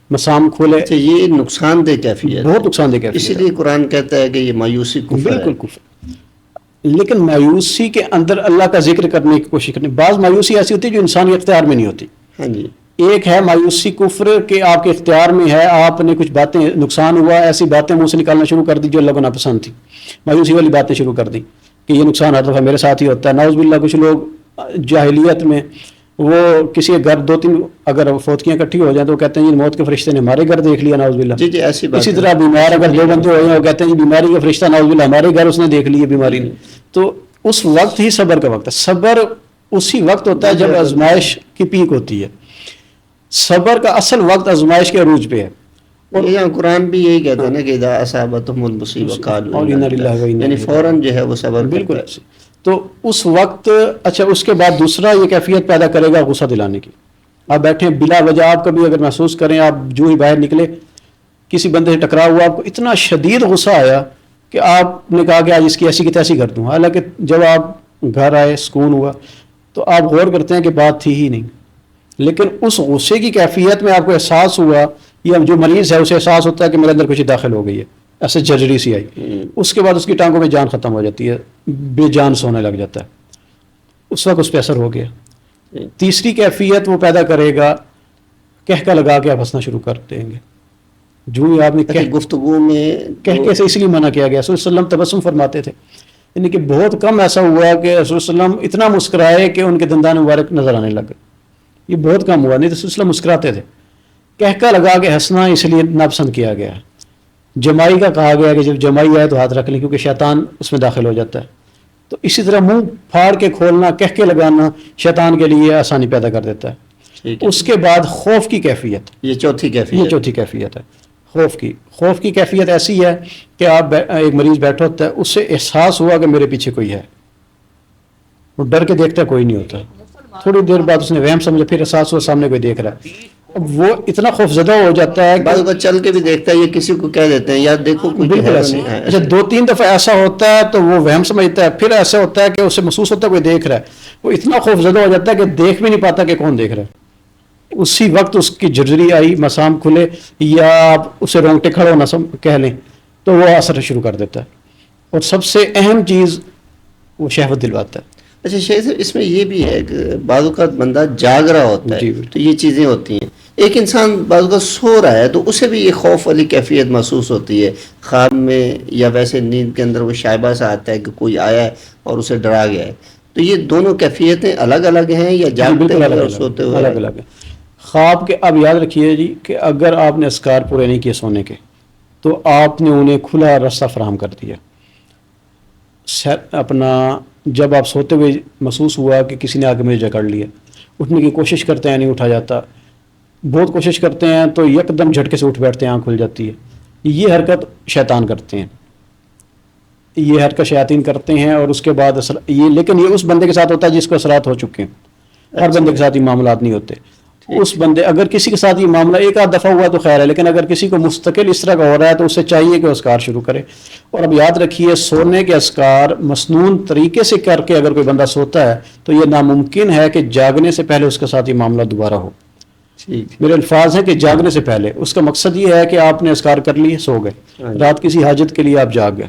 مسام کھولے. اچھا، یہ نقصان دہ کیفیت، بہت نقصان دہ کیفیت. اسی لیے قرآن کہتا ہے کہ یہ مایوسی کفر ہے. بالکل کفر. لیکن مایوسی کے اندر اللہ کا ذکر کرنے کی کوشش کرنی. بعض مایوسی ایسی ہوتی ہے جو انسان کے اختیار میں نہیں ہوتی. ہاں جی. ایک ہے مایوسی کفر کہ آپ کے اختیار میں ہے، آپ نے کچھ باتیں، نقصان ہوا، ایسی باتیں منہ سے نکالنا شروع کر دی جو اللہ کو ناپسند تھی، مایوسی والی باتیں شروع کر دی کہ یہ نقصان ہر دفعہ میرے ساتھ ہی ہوتا ہے. نعوذ باللہ. کچھ لوگ جاہلیت میں وہ کسی کے گھر 2-3 اگر فوتکیاں اکٹھی ہو جائیں تو وہ کہتے ہیں جی موت کے فرشتے نے ہمارے گھر دیکھ لیا، نعوذ باللہ. جی جی ایسی بات. اسی طرح بیمار اگر 2 بندے ہو جائیں وہ کہتے ہیں جی بیماری کا فرشتہ نعوذ باللہ ہمارے گھر اس نے دیکھ لی ہے بیماری نے. تو اس وقت ہی صبر کا وقت ہے. صبر اسی وقت ہوتا ہے جب آزمائش کی پیک ہوتی ہے. صبر کا اصل وقت آزمائش کے عروج پہ ہے. اور یہاں قرآن بھی یہی کہتا ہے نا کہ اذا اصابتهم المصیبہ قالوا انا للہ و انا الیہ، یعنی فوراً جو ہے وہ صبر بالکل کرتا ہے. ایسے. تو اس وقت اچھا اس کے بعد دوسرا یہ کیفیت پیدا کرے گا غصہ دلانے کی. آپ بیٹھے بلا وجہ، آپ کبھی اگر محسوس کریں آپ جو ہی باہر نکلے کسی بندے سے ٹکراؤ ہوا، آپ کو اتنا شدید غصہ آیا کہ آپ نے کہا کہ آج اس کی ایسی کی تیسی کر دوں. حالانکہ جب آپ گھر آئے سکون ہوا تو آپ غور کرتے ہیں کہ بات تھی ہی نہیں. لیکن اس غصے کی کیفیت میں آپ کو احساس ہوا، یا جو مریض ہے اسے احساس ہوتا ہے کہ میرے اندر کچھ داخل ہو گئی ہے، ایسے جھرجری سی آئی. اس کے بعد اس کی ٹانگوں میں جان ختم ہو جاتی ہے، بے جان سونے لگ جاتا ہے. اس وقت اس پہ اثر ہو گیا. تیسری کیفیت وہ پیدا کرے گا، کہہ لگا کے آپ ہنسنا شروع کر دیں گے. جو ہی آپ نے گفتگو میں کہہ سے اس لیے منع کیا گیا. رسول صلی اللہ علیہ وسلم تبسم فرماتے تھے، یعنی کہ بہت کم ایسا ہوا کہ رسول صلی اللہ علیہ وسلم اتنا مسکرائے کہ ان کے دندان مبارک نظر آنے لگ گئے. یہ بہت کم ہوا، نہیں تو رسول صلی اللہ علیہ وسلم مسکراتے تھے. کہہ لگا کے ہنسنا اس لیے ناپسند کیا گیا. جمائی کا کہا گیا کہ جب جمائی آئے تو ہاتھ رکھ لیں کیونکہ شیطان اس میں داخل ہو جاتا ہے. تو اسی طرح منہ پھاڑ کے کھولنا، کہہ لگانا شیطان کے لیے آسانی پیدا کر دیتا ہے. اس کے بعد خوف کی کیفیت، یہ چوتھی کیفیت ہے خوف کی کیفیت ایسی ہے کہ آپ ایک مریض بیٹھا ہوتا ہے، اس سے احساس ہوا کہ میرے پیچھے کوئی ہے، وہ ڈر کے دیکھتا کوئی نہیں ہوتا. تھوڑی دیر بعد اس نے وہم سمجھا، پھر احساس ہوا سامنے کوئی دیکھ رہا ہے. اب وہ اتنا خوف زدہ ہو جاتا ہے کہ چل کے بھی دیکھتا ہے، یہ کسی کو کہہ دیتے ہیں یار دیکھو کوئی بالکل ایسے. اچھا 2-3 دفعہ ایسا ہوتا ہے تو وہ وہم سمجھتا ہے. پھر ایسا ہوتا ہے کہ اسے محسوس ہوتا ہے کوئی دیکھ رہا ہے، وہ اتنا خوف زدہ ہو جاتا ہے کہ دیکھ بھی نہیں پاتا کہ کون دیکھ رہا ہے. اسی وقت اس کی جھرجری آئی، مسام کھلے، یا آپ اسے رونگٹے کھڑے ہونا کہہ لیں تو وہ اثر شروع کر دیتا ہے. اور سب سے اہم چیز وہ شہوت دلواتا ہے. اچھا شیخ صاحب، اس میں یہ بھی ہے کہ بعض اوقات بندہ جاگ رہا ہوتا ہے تو یہ چیزیں ہوتی ہیں. ایک انسان بعض اوقات سو رہا ہے تو اسے بھی یہ خوف والی کیفیت محسوس ہوتی ہے خواب میں، یا ویسے نیند کے اندر وہ شائبہ سا آتا ہے کہ کوئی آیا ہے اور اسے ڈرا گیا ہے. تو یہ دونوں کیفیتیں الگ الگ ہیں یا جاگتے ہوئے اور سوتے ہوئے الگ الگ ہیں؟ خواب کے اب یاد رکھیے جی کہ اگر آپ نے اذکار پورے نہیں کیے سونے کے تو آپ نے انہیں کھلا راستہ فراہم کر دیا. اپنا جب آپ سوتے ہوئے محسوس ہوا کہ کسی نے آ کے مجھے جکڑ لیا، اٹھنے کی کوشش کرتے ہیں نہیں اٹھا جاتا، بہت کوشش کرتے ہیں تو یک دم جھٹکے سے اٹھ بیٹھتے ہیں، آنکھ کھل جاتی ہے. یہ حرکت شیطان کرتے ہیں، یہ حرکت شیاطین کرتے ہیں. اور اس کے بعد لیکن یہ اس بندے کے ساتھ ہوتا ہے جس کو اثرات ہو چکے ہیں. ہر بندے کے ساتھ یہ معاملات نہیں ہوتے. اس بندے اگر کسی کے ساتھ یہ معاملہ ایک آدھ دفعہ ہوا تو خیر ہے، لیکن اگر کسی کو مستقل اس طرح کا ہو رہا ہے تو اسے چاہیے کہ اذکار شروع کرے. اور اب یاد رکھیے سونے کے اذکار مسنون طریقے سے کر کے اگر کوئی بندہ سوتا ہے تو یہ ناممکن ہے کہ جاگنے سے پہلے اس کے ساتھ یہ معاملہ دوبارہ ہو. میرے الفاظ ہیں کہ جاگنے سے پہلے. اس کا مقصد یہ ہے کہ آپ نے اذکار کر لیے، سو گئے، رات کسی حاجت کے لیے آپ جاگ گئے،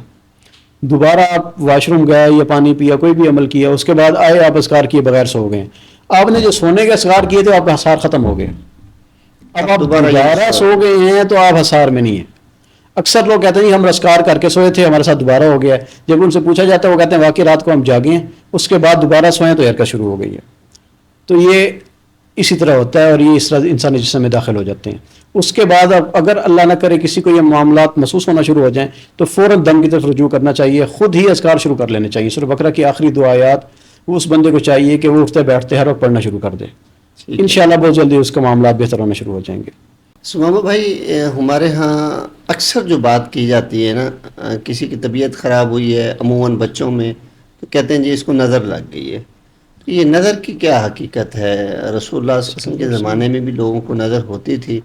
دوبارہ آپ واش روم گئے یا پانی پیا، کوئی بھی عمل کیا، اس کے بعد آئے آپ اذکار کیے بغیر سو گئے. آپ نے جو سونے کے اسکار کیے تھے آپ کا حصار ختم ہو گیا، اب آپ دوبارہ دوبارہ سو گئے ہیں تو آپ حصار میں نہیں ہیں۔ اکثر لوگ کہتے ہیں ہم اسکار کر کے سوئے تھے ہمارے ساتھ دوبارہ ہو گیا ہے، جب ان سے پوچھا جاتا ہے وہ کہتے ہیں واقعی رات کو ہم جاگے ہیں اس کے بعد دوبارہ سوئیں تو حرکت شروع ہو گئی ہے۔ تو یہ اسی طرح ہوتا ہے اور یہ اس طرح انسانی جسم میں داخل ہو جاتے ہیں۔ اس کے بعد اب اگر اللہ نہ کرے کسی کو یہ معاملات محسوس ہونا شروع ہو جائیں تو فوراً دم کی طرف رجوع کرنا چاہیے، خود ہی اذکار شروع کر لینے چاہیے۔ سورہ بقرہ کی آخری دو آیات اس بندے کو چاہیے کہ وہ اٹھتے بیٹھتے ہر وقت پڑھنا شروع کر دے، انشاءاللہ بہت جلدی اس کے معاملات بہتر ہونا شروع ہو جائیں گے۔ سمامہ بھائی، ہمارے ہاں اکثر جو بات کی جاتی ہے نا، کسی کی طبیعت خراب ہوئی ہے عموماً بچوں میں، تو کہتے ہیں جی اس کو نظر لگ گئی ہے۔ تو یہ نظر کی کیا حقیقت ہے؟ رسول اللہ صلی اللہ علیہ وسلم کے زمانے میں بھی لوگوں کو نظر ہوتی تھی،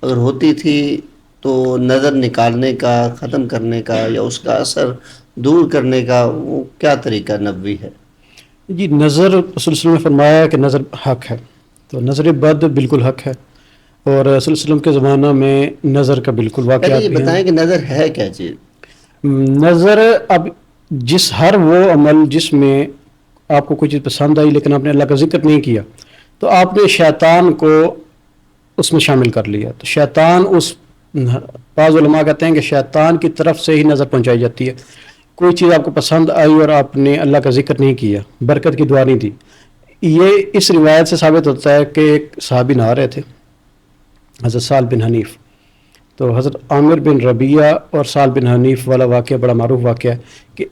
اگر ہوتی تھی تو نظر نکالنے کا، ختم کرنے کا یا اس کا اثر دور کرنے کا وہ کیا طریقہ نبوی ہے؟ جی، نظر رسول اللہ علیہ وسلم نے فرمایا کہ نظر حق ہے، تو نظر بد بالکل حق ہے، اور رسول اللہ علیہ وسلم کے زمانہ میں نظر کا بالکل پہلے واقعات یہ بھی ہیں۔ بتائیں کہ نظر ہے کیا چیز؟ نظر، اب ہر وہ عمل جس میں آپ کو کوئی چیز پسند آئی لیکن آپ نے اللہ کا ذکر نہیں کیا تو آپ نے شیطان کو اس میں شامل کر لیا، تو شیطان بعض علماء کہتے ہیں کہ شیطان کی طرف سے ہی نظر پہنچائی جاتی ہے۔ کوئی چیز آپ کو پسند آئی اور آپ نے اللہ کا ذکر نہیں کیا، برکت کی دعا نہیں دی، یہ اس روایت سے ثابت ہوتا ہے کہ ایک صحابی نہا رہے تھے، حضرت سال بن حنیف، تو حضرت عامر بن ربیعہ اور سال بن حنیف والا واقعہ بڑا معروف واقعہ ہے کہ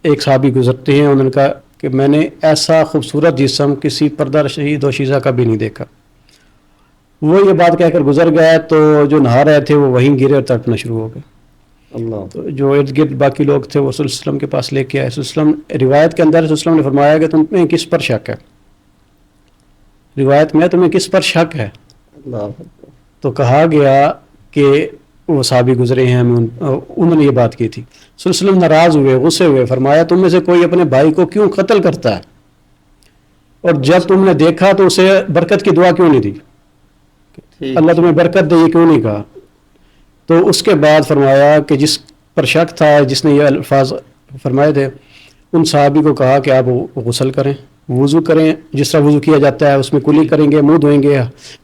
ایک صحابی گزرتے ہیں، انہوں نے کہا کہ میں نے ایسا خوبصورت جسم کسی پردہ شہید و شیزہ کا بھی نہیں دیکھا۔ وہ یہ بات کہہ کر گزر گیا تو جو نہا رہے تھے وہ وہیں گرے اور تڑپنا شروع ہو گئے۔ اللہ، تو جو ارد گرد باقی لوگ تھے وہ رسول اللہ علیہ وسلم کے پاس لے کے آئے۔ رسول اللہ علیہ وسلم روایت کے اندر رسول اللہ علیہ وسلم نے فرمایا کہ تمہیں کس پر شک ہے، روایت میں تمہیں کس پر شک ہے؟ اللہ، تو کہا گیا کہ وہ صحابی گزرے ہیں، انہوں نے یہ بات کی تھی۔ صلی اللہ علیہ وسلم ناراض ہوئے، غصے ہوئے، فرمایا تم میں سے کوئی اپنے بھائی کو کیوں قتل کرتا ہے، اور جب تم نے دیکھا تو اسے برکت کی دعا کیوں نہیں دی، اللہ تمہیں برکت دے، یہ کیوں نہیں کہا؟ تو اس کے بعد فرمایا کہ جس پر شک تھا، جس نے یہ الفاظ فرمائے تھے، ان صحابی کو کہا کہ آپ غسل کریں، وضو کریں، جس طرح وضو کیا جاتا ہے اس میں کلی کریں گے، منہ دھوئیں گے،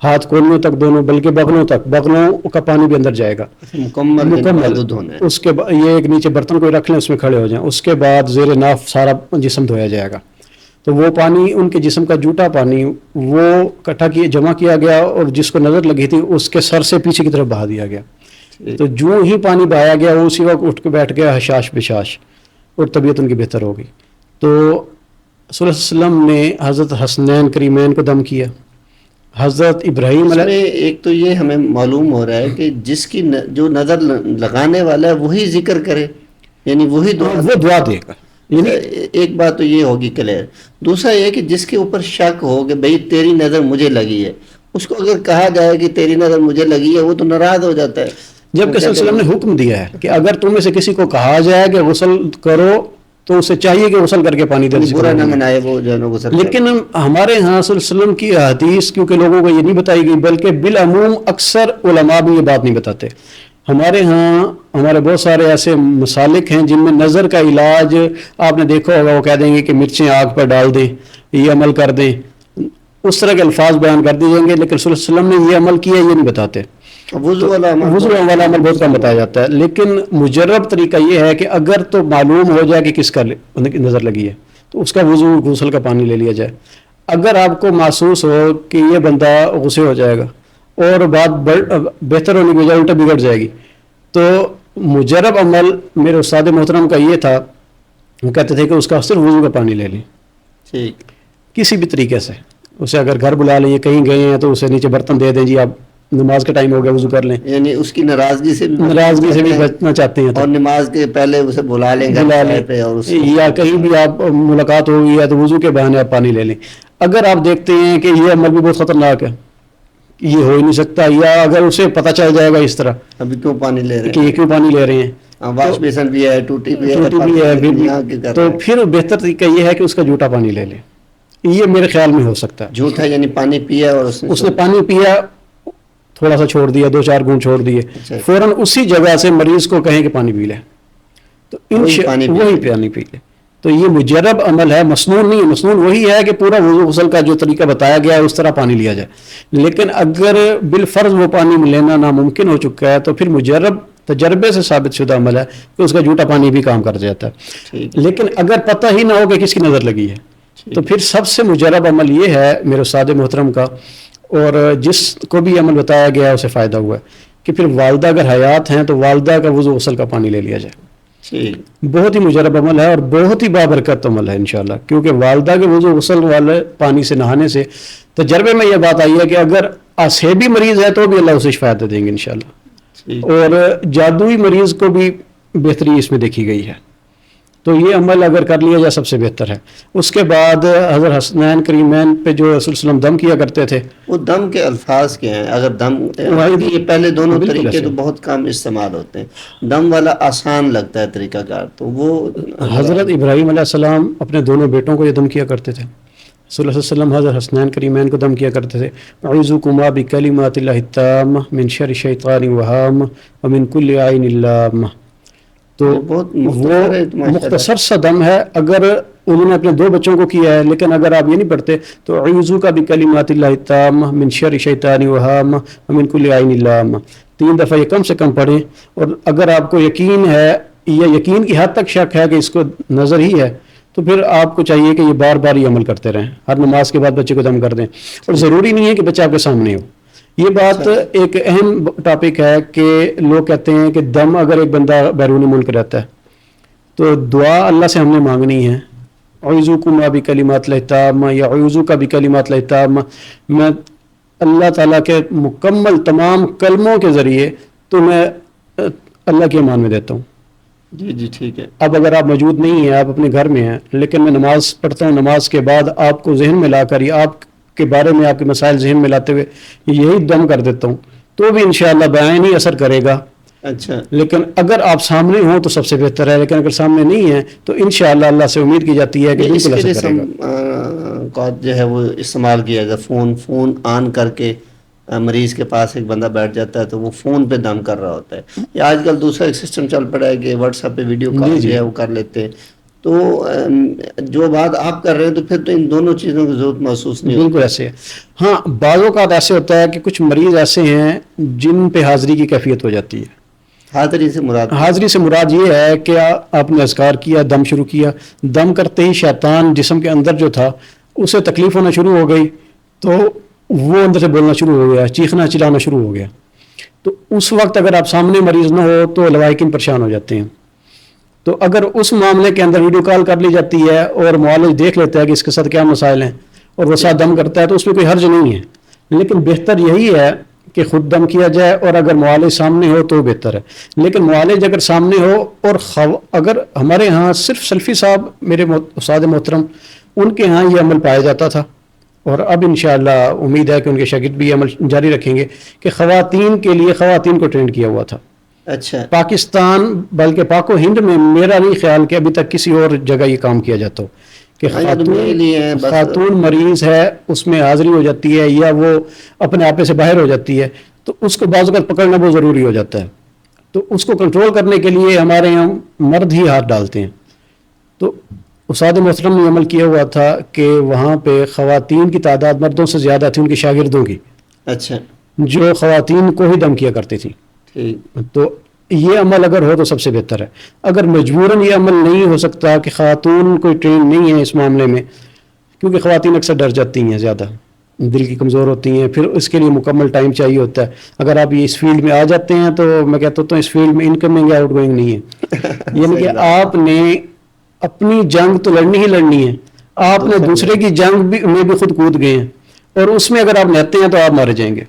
ہاتھ کونوں تک دونوں، بلکہ بغلوں تک، بغلوں کا پانی بھی اندر جائے گا مکمل دھونا ہے۔ اس کے بعد یہ ایک نیچے برتن کوئی رکھ لیں اس میں کھڑے ہو جائیں، اس کے بعد زیر ناف سارا جسم دھویا جائے گا۔ تو وہ پانی ان کے جسم کا جھوٹا پانی وہ اکٹھا جمع کیا گیا اور جس کو نظر لگی تھی اس کے سر سے پیچھے کی طرف بہا دیا گیا۔ تو جو ہی پانی بہایا گیا وہ اسی وقت اٹھ کے بیٹھ گیا حشاش بشاش، اور طبیعت ان کی بہتر ہو گئی۔ تو صلی اللہ علیہ وسلم نے حضرت حسنین کریمین کو دم کیا، حضرت ابراہیم اس میں ایک تو یہ ہمیں معلوم ہو رہا ہے کہ جس کی جو نظر لگانے والا ہے وہی ذکر کرے، یعنی وہی وہ دعا دے گا، یعنی ایک بات تو یہ ہوگی کلیئر۔ دوسرا یہ کہ جس کے اوپر شک ہو کہ بھئی تیری نظر مجھے لگی ہے، اس کو اگر کہا جائے کہ تیری نظر مجھے لگی ہے وہ تو ناراض ہو جاتا ہے۔ جبکہ صلی اللہ علیہ وسلم نے حکم دیا ہے کہ اگر تم میں سے کسی کو کہا جائے کہ غسل کرو تو اسے چاہیے کہ غسل کر کے پانی دے، برا نہ منائے وہ جو ہے نا غسل کرے۔ لیکن ہمارے ہاں صلی اللہ علیہ وسلم کی حدیث کیونکہ لوگوں کو یہ نہیں بتائی گئی، بلکہ بالعموم اکثر علماء بھی یہ بات نہیں بتاتے۔ ہمارے ہاں ہمارے بہت سارے ایسے مسالک ہیں جن میں نظر کا علاج آپ نے دیکھا ہوگا، وہ کہہ دیں گے کہ مرچیں آگ پر ڈال دیں، یہ عمل کر دیں، اس طرح کے الفاظ بیان کر دیے جائیں گے، لیکن صلی اللہ علیہ وسلم نے یہ عمل کیا یہ نہیں بتاتے۔ وضو والا عمل بہت کم بتایا جاتا ہے، لیکن مجرب طریقہ یہ ہے کہ اگر تو معلوم ہو جائے کہ کس کا نظر لگی ہے تو اس کا وضو غسل کا پانی لے لیا جائے۔ اگر آپ کو محسوس ہو کہ یہ بندہ غصے ہو جائے گا اور بات بہتر ہونے کی بجائے الٹا بگڑ جائے گی، تو مجرب عمل میرے استاد محترم کا یہ تھا، وہ کہتے تھے کہ اس کا صرف وضو کا پانی لے لیں، ٹھیک، کسی بھی طریقے سے اسے اگر گھر بلا لیں، کہیں گئے ہیں تو اسے نیچے برتن دے دیں، جی آپ نماز کا ٹائم ہو گیا وضو کر لیں، یعنی اس کی ناراضگی سے بھی بچنا چاہتے ہیں اور نماز کے پہلے اسے بلا لیں پہ، اور یا کہیں بھی آپ ملاقات ہوگی یا تو وضو کے بہانے آپ پانی لے لیں۔ اگر آپ دیکھتے ہیں کہ یہ عمل بھی بہت خطرناک ہے، یہ ہو ہی نہیں سکتا، یا اگر اسے پتہ چل جائے گا اس طرح ابھی کیوں پانی لے رہے کہ یہ کیوں پانی لے رہے ہیں، واش بیسن بھی ہے، ٹوٹی بھی ہے، تو پھر بہتر طریقہ یہ ہے کہ اس کا جھوٹا پانی لے لیں۔ یہ میرے خیال میں ہو سکتا ہے، جھوٹا یعنی پانی پیا اور اس نے پانی پیا، تھوڑا سا چھوڑ دیا، 2-4 گھونٹ چھوڑ دیے، فوراً اسی جگہ سے مریض کو کہیں کہ پانی پی لے، تو وہی پانی پی لے۔ تو یہ مجرب عمل ہے، مسنون نہیں ہے. مسنون وہی ہے کہ پورا وضو غسل کا جو طریقہ بتایا گیا ہے اس طرح پانی لیا جائے. لیکن اگر بالفرض وہ پانی لینا ناممکن ہو چکا ہے تو پھر مجرب تجربے سے ثابت شدہ عمل ہے کہ اس کا جھوٹا پانی بھی کام کر جاتا ہے. لیکن اگر پتہ ہی نہ ہو کہ کس کی نظر لگی ہے تو پھر سب سے مجرب عمل یہ ہے میرے استاد محترم کا، اور جس کو بھی عمل بتایا گیا ہے اسے فائدہ ہوا ہے، کہ پھر والدہ اگر حیات ہیں تو والدہ کا وضو غسل کا پانی لے لیا جائے. بہت ہی مجرب عمل ہے اور بہت ہی بابرکت عمل ہے انشاءاللہ، کیونکہ والدہ کے وضو غسل والے پانی سے نہانے سے تجربے میں یہ بات آئی ہے کہ اگر آسیبی مریض ہے تو بھی اللہ اسے شفایت دے دیں گے انشاءاللہ. اور جادوئی مریض کو بھی بہتری اس میں دیکھی گئی ہے. تو یہ عمل اگر کر لیا جائے سب سے بہتر ہے. اس کے بعد حضرت حسنین کریمین پہ جو رسول صلی اللہ علیہ وسلم دم کیا کرتے تھے، وہ دم کے الفاظ کیا ہیں؟ اگر دم یہ پہلے دونوں طریقے تو بہت کم استعمال ہوتے ہیں، دم والا آسان لگتا ہے طریقہ کار، تو وہ حضرت ابراہیم علیہ السلام اپنے دونوں بیٹوں کو یہ دم کیا کرتے تھے. صلی اللہ علیہ وسلم حضرت حسنین کریمین کو دم کیا کرتے تھے، اعوذکما بکلمات اللہ التامہ من شر الشیطان الوہام ومن کل عین لامہ. تو بہت وہ مختصر سا دم ہے. اگر انہوں نے اپنے دو بچوں کو کیا ہے، لیکن اگر آپ یہ نہیں پڑھتے تو اعوذک بکلمات اللہ التامہ من شر الشیطان الوہام ومن کل عین لامہ 3 دفعہ یہ کم سے کم پڑھیں. اور اگر آپ کو یقین ہے یا یقین کی حد تک شک ہے کہ اس کو نظر ہی ہے تو پھر آپ کو چاہیے کہ یہ بار بار یہ عمل کرتے رہیں، ہر نماز کے بعد بچے کو دم کر دیں. اور ضروری نہیں ہے کہ بچہ آپ کے سامنے ہو. یہ بات ایک اہم ٹاپک ہے کہ لوگ کہتے ہیں کہ دم اگر ایک بندہ بیرون ملک رہتا ہے تو دعا اللہ سے ہم نے مانگنی ہے، اعوذکما بکلمات اللہ التامہ یا اعوذک بکلمات اللہ التامہ. میں اللہ تعالیٰ کے مکمل تمام کلموں کے ذریعے تو میں اللہ کے ایمان میں دیتا ہوں. جی ٹھیک ہے. اب اگر آپ موجود نہیں ہیں، آپ اپنے گھر میں ہیں، لیکن میں نماز پڑھتا ہوں، نماز کے بعد آپ کو ذہن میں لا کر یا آپ کے بارے میں آپ کے مسائل ذہن میں لاتے ہوئے یہی دم کر دیتا ہوں تو بھی انشاءاللہ بیان ہی اثر کرے گا. اچھا. لیکن اگر آپ سامنے ہوں تو سب سے بہتر ہے، لیکن اگر سامنے نہیں ہیں تو انشاءاللہ اللہ سے امید کی جاتی ہے کہ بالکل اثر کرے گا. جو ہے وہ استعمال کیا جاتا ہے، فون آن کر کے مریض کے پاس ایک بندہ بیٹھ جاتا ہے تو وہ فون پہ دم کر رہا ہوتا ہے. یا آج کل دوسرا ایک سسٹم چل پڑا ہے کہ واٹس ایپ پہ ویڈیو کال جو ہے وہ کر لیتے ہیں. تو جو بات آپ کر رہے ہیں تو پھر تو ان دونوں چیزوں کی ضرورت محسوس نہیں ہوتی. بالکل ایسے ہے. ہاں بعض اوقات ایسے ہوتا ہے کہ کچھ مریض ایسے ہیں جن پہ حاضری کی کیفیت ہو جاتی ہے. حاضری سے مراد یہ ہے کہ آپ نے اذکار کیا، دم شروع کیا، دم کرتے ہی شیطان جسم کے اندر جو تھا اسے تکلیف ہونا شروع ہو گئی تو وہ اندر سے بولنا شروع ہو گیا، چیخنا چلانا شروع ہو گیا. تو اس وقت اگر آپ سامنے مریض نہ ہو تو لوائقین پریشان ہو جاتے ہیں. تو اگر اس معاملے کے اندر ویڈیو کال کر لی جاتی ہے اور معالج دیکھ لیتا ہے کہ اس کے ساتھ کیا مسائل ہیں اور وہ ساتھ دم کرتا ہے تو اس میں کوئی حرج نہیں ہے. لیکن بہتر یہی ہے کہ خود دم کیا جائے اور اگر معالج سامنے ہو تو بہتر ہے. لیکن معالج اگر سامنے ہو اور اگر ہمارے ہاں صرف سلفی صاحب میرے استاد محترم ان کے ہاں یہ عمل پایا جاتا تھا اور اب انشاءاللہ امید ہے کہ ان کے شاگرد بھی یہ عمل جاری رکھیں گے کہ خواتین کے لیے خواتین کو ٹرینڈ کیا ہوا تھا. اچھا. پاکستان بلکہ پاک و ہند میں میرا نہیں خیال کہ ابھی تک کسی اور جگہ یہ کام کیا جاتا ہو کہ خاتون مریض ہے اس میں حاضری ہو جاتی ہے یا وہ اپنے آپے سے باہر ہو جاتی ہے تو اس کو بعض اوقات پکڑنا بہت ضروری ہو جاتا ہے. تو اس کو کنٹرول کرنے کے لیے ہمارے یہاں مرد ہی ہاتھ ڈالتے ہیں. تو استاد محترم نے عمل کیا ہوا تھا کہ وہاں پہ خواتین کی تعداد مردوں سے زیادہ تھی ان کے شاگردوں کی. اچھا. جو خواتین کو ہی دم کیا کرتی تھی. تو یہ عمل اگر ہو تو سب سے بہتر ہے. اگر مجبوراً یہ عمل نہیں ہو سکتا کہ خاتون کوئی ٹرین نہیں ہے اس معاملے میں کیونکہ خواتین اکثر ڈر جاتی ہیں، زیادہ دل کی کمزور ہوتی ہیں، پھر اس کے لیے مکمل ٹائم چاہیے ہوتا ہے. اگر آپ اس فیلڈ میں آ جاتے ہیں تو میں کہتا ہوں اس فیلڈ میں انکمنگ آؤٹ گوئنگ نہیں ہے. یعنی کہ آپ نے اپنی جنگ تو لڑنی ہی لڑنی ہے، آپ نے دوسرے کی جنگ میں بھی خود کود گئے ہیں اور اس میں اگر آپ نہتے ہیں تو آپ مارے جائیں گے.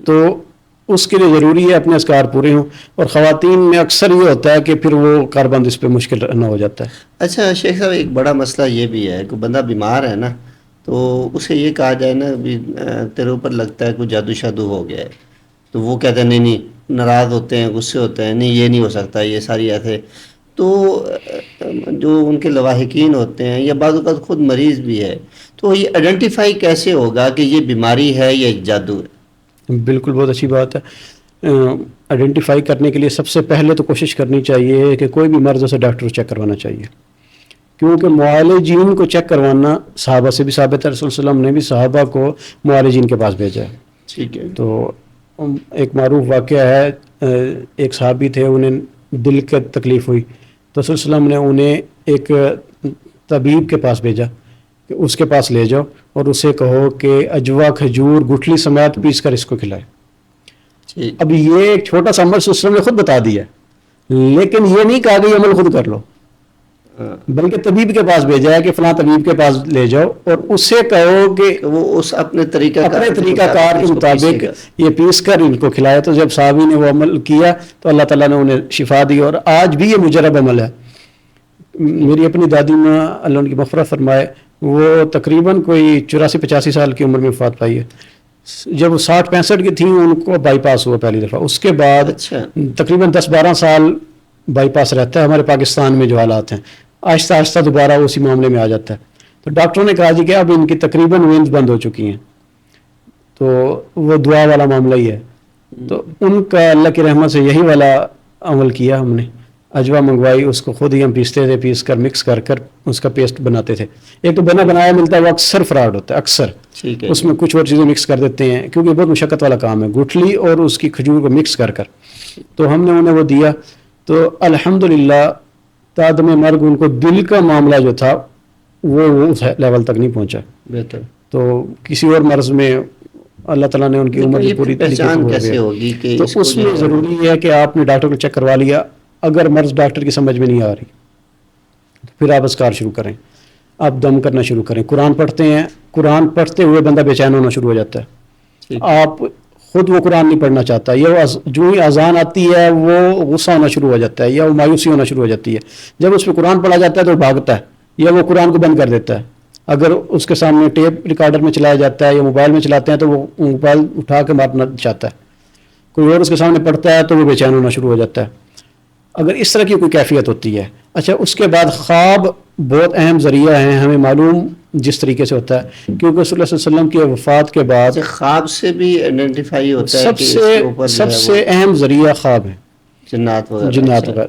تو اس کے لیے ضروری ہے اپنے اذکار پورے ہوں. اور خواتین میں اکثر یہ ہوتا ہے کہ پھر وہ کاربند اس پہ مشکل نہ ہو جاتا ہے. اچھا شیخ صاحب ایک بڑا مسئلہ یہ بھی ہے کہ بندہ بیمار ہے نا تو اسے یہ کہا جائے نا بھی تیرے اوپر لگتا ہے کوئی جادو شادو ہو گیا ہے تو وہ کہتے ہیں نہیں ناراض ہوتے ہیں، غصے ہوتے ہیں، نہیں یہ نہیں ہو سکتا، یہ ساری ایسے. تو جو ان کے لواحقین ہوتے ہیں یا بعض اوقات خود مریض بھی ہے تو یہ آئیڈینٹیفائی کیسے ہوگا کہ یہ بیماری ہے یا جادو ہے؟ بالکل بہت اچھی بات ہے. آئیڈینٹیفائی کرنے کے لیے سب سے پہلے تو کوشش کرنی چاہیے کہ کوئی بھی مرض سے ڈاکٹر چیک کروانا چاہیے. کیونکہ معالجین کو چیک کروانا صحابہ سے بھی ثابت ہے، رسول صلی اللہ علیہ وسلم نے بھی صحابہ کو معالجین کے پاس بھیجا ہے. ٹھیک ہے. تو ایک معروف واقعہ ہے، ایک صحابی تھے، انہیں دل کی تکلیف ہوئی تو رسول صلی اللہ علیہ وسلم نے انہیں ایک طبیب کے پاس بھیجا کہ اس کے پاس لے جاؤ اور اسے کہو کہ اجوا کھجور گٹھلی سمیت پیس کر اس کو کھلائے. ٹھیک. اب یہ ایک چھوٹا سا عمل رسول صلی اللہ علیہ وسلم نے خود بتا دیا، لیکن یہ نہیں کہا کہ یہ عمل خود کر لو، بلکہ طبیب کے پاس بھیجا ہے کہ فلاں طبیب کے پاس لے جاؤ اور اس سے کہو کہ وہ اس اپنے طریقہ کار کے مطابق یہ پیس کر ان کو کھلائے. تو جب صحابی نے وہ عمل کیا تو اللہ تعالیٰ نے انہیں شفا دی، اور آج بھی یہ مجرب عمل ہے. میری اپنی دادی ماں اللہ ان کی مغفرت فرمائے، وہ تقریباً کوئی 84-85 سال کی عمر میں وفات پائی ہے. جب وہ 60-65 کی تھیں ان کو بائی پاس ہوا پہلی دفعہ، اس کے بعد تقریباً 10-12 سال بائی پاس رہتا ہے. ہمارے پاکستان میں جو حالات ہیں آہستہ آہستہ دوبارہ اسی معاملے میں آ جاتا ہے. تو ڈاکٹروں نے کہا جی کہ اب ان کی تقریباً وینز بند ہو چکی ہیں، تو وہ دعا والا معاملہ ہی ہے. تو ان کا اللہ کی رحمت سے یہی والا عمل کیا ہم نے. اجوا منگوائی، اس کو خود ہی ہم پیستے تھے، پیس کر مکس کر کر اس کا پیسٹ بناتے تھے. ایک تو بنا بنایا ملتا ہے وہ اکثر فراڈ ہوتا ہے، اکثر اس میں کچھ اور چیزیں مکس کر دیتے ہیں کیونکہ بہت مشقت والا کام ہے، گٹھلی اور اس کی کھجور کو مکس کر کر. تو ہم نے انہیں وہ دیا تو الحمدللہ تعدم مرگ ان کو دل کا معاملہ جو تھا وہ اس لیول تک نہیں پہنچا. بہتر. تو کسی اور مرض میں اللہ تعالیٰ نے ان کی عمر پوری پہچان کیسے ہوگی کہ تو اس میں ضروری ہے کہ آپ نے ڈاکٹر کو چیک کروا لیا. اگر مرض ڈاکٹر کی سمجھ میں نہیں آ رہی تو پھر آپ اذکار شروع کریں، آپ دم کرنا شروع کریں. قرآن پڑھتے ہیں، قرآن پڑھتے ہوئے بندہ بے چین ہونا شروع ہو جاتا ہے. آپ خود وہ قرآن نہیں پڑھنا چاہتا، یا جو ہی اذان آتی ہے وہ غصہ ہونا شروع ہو جاتا ہے یا وہ مایوسی ہونا شروع ہو جاتی ہے. جب اس پہ قرآن پڑھا جاتا ہے تو بھاگتا ہے یا وہ قرآن کو بند کر دیتا ہے. اگر اس کے سامنے ٹیپ ریکارڈر میں چلایا جاتا ہے یا موبائل میں چلاتے ہیں تو وہ موبائل اٹھا کے مارنا چاہتا ہے. کوئی اور اس کے سامنے پڑھتا ہے تو وہ بے چین ہونا شروع ہو جاتا ہے. اگر اس طرح کی کوئی کیفیت ہوتی ہے. اچھا، اس کے بعد خواب بہت اہم ذریعہ ہیں، ہمیں معلوم جس طریقے سے ہوتا ہے کیونکہ رسول اللہ صلی اللہ علیہ وسلم کی وفات کے بعد خواب سے بھی آئیڈینٹیفائی ہوتا ہے سب سے اہم ذریعہ خواب ہے، جنات وغیرہ.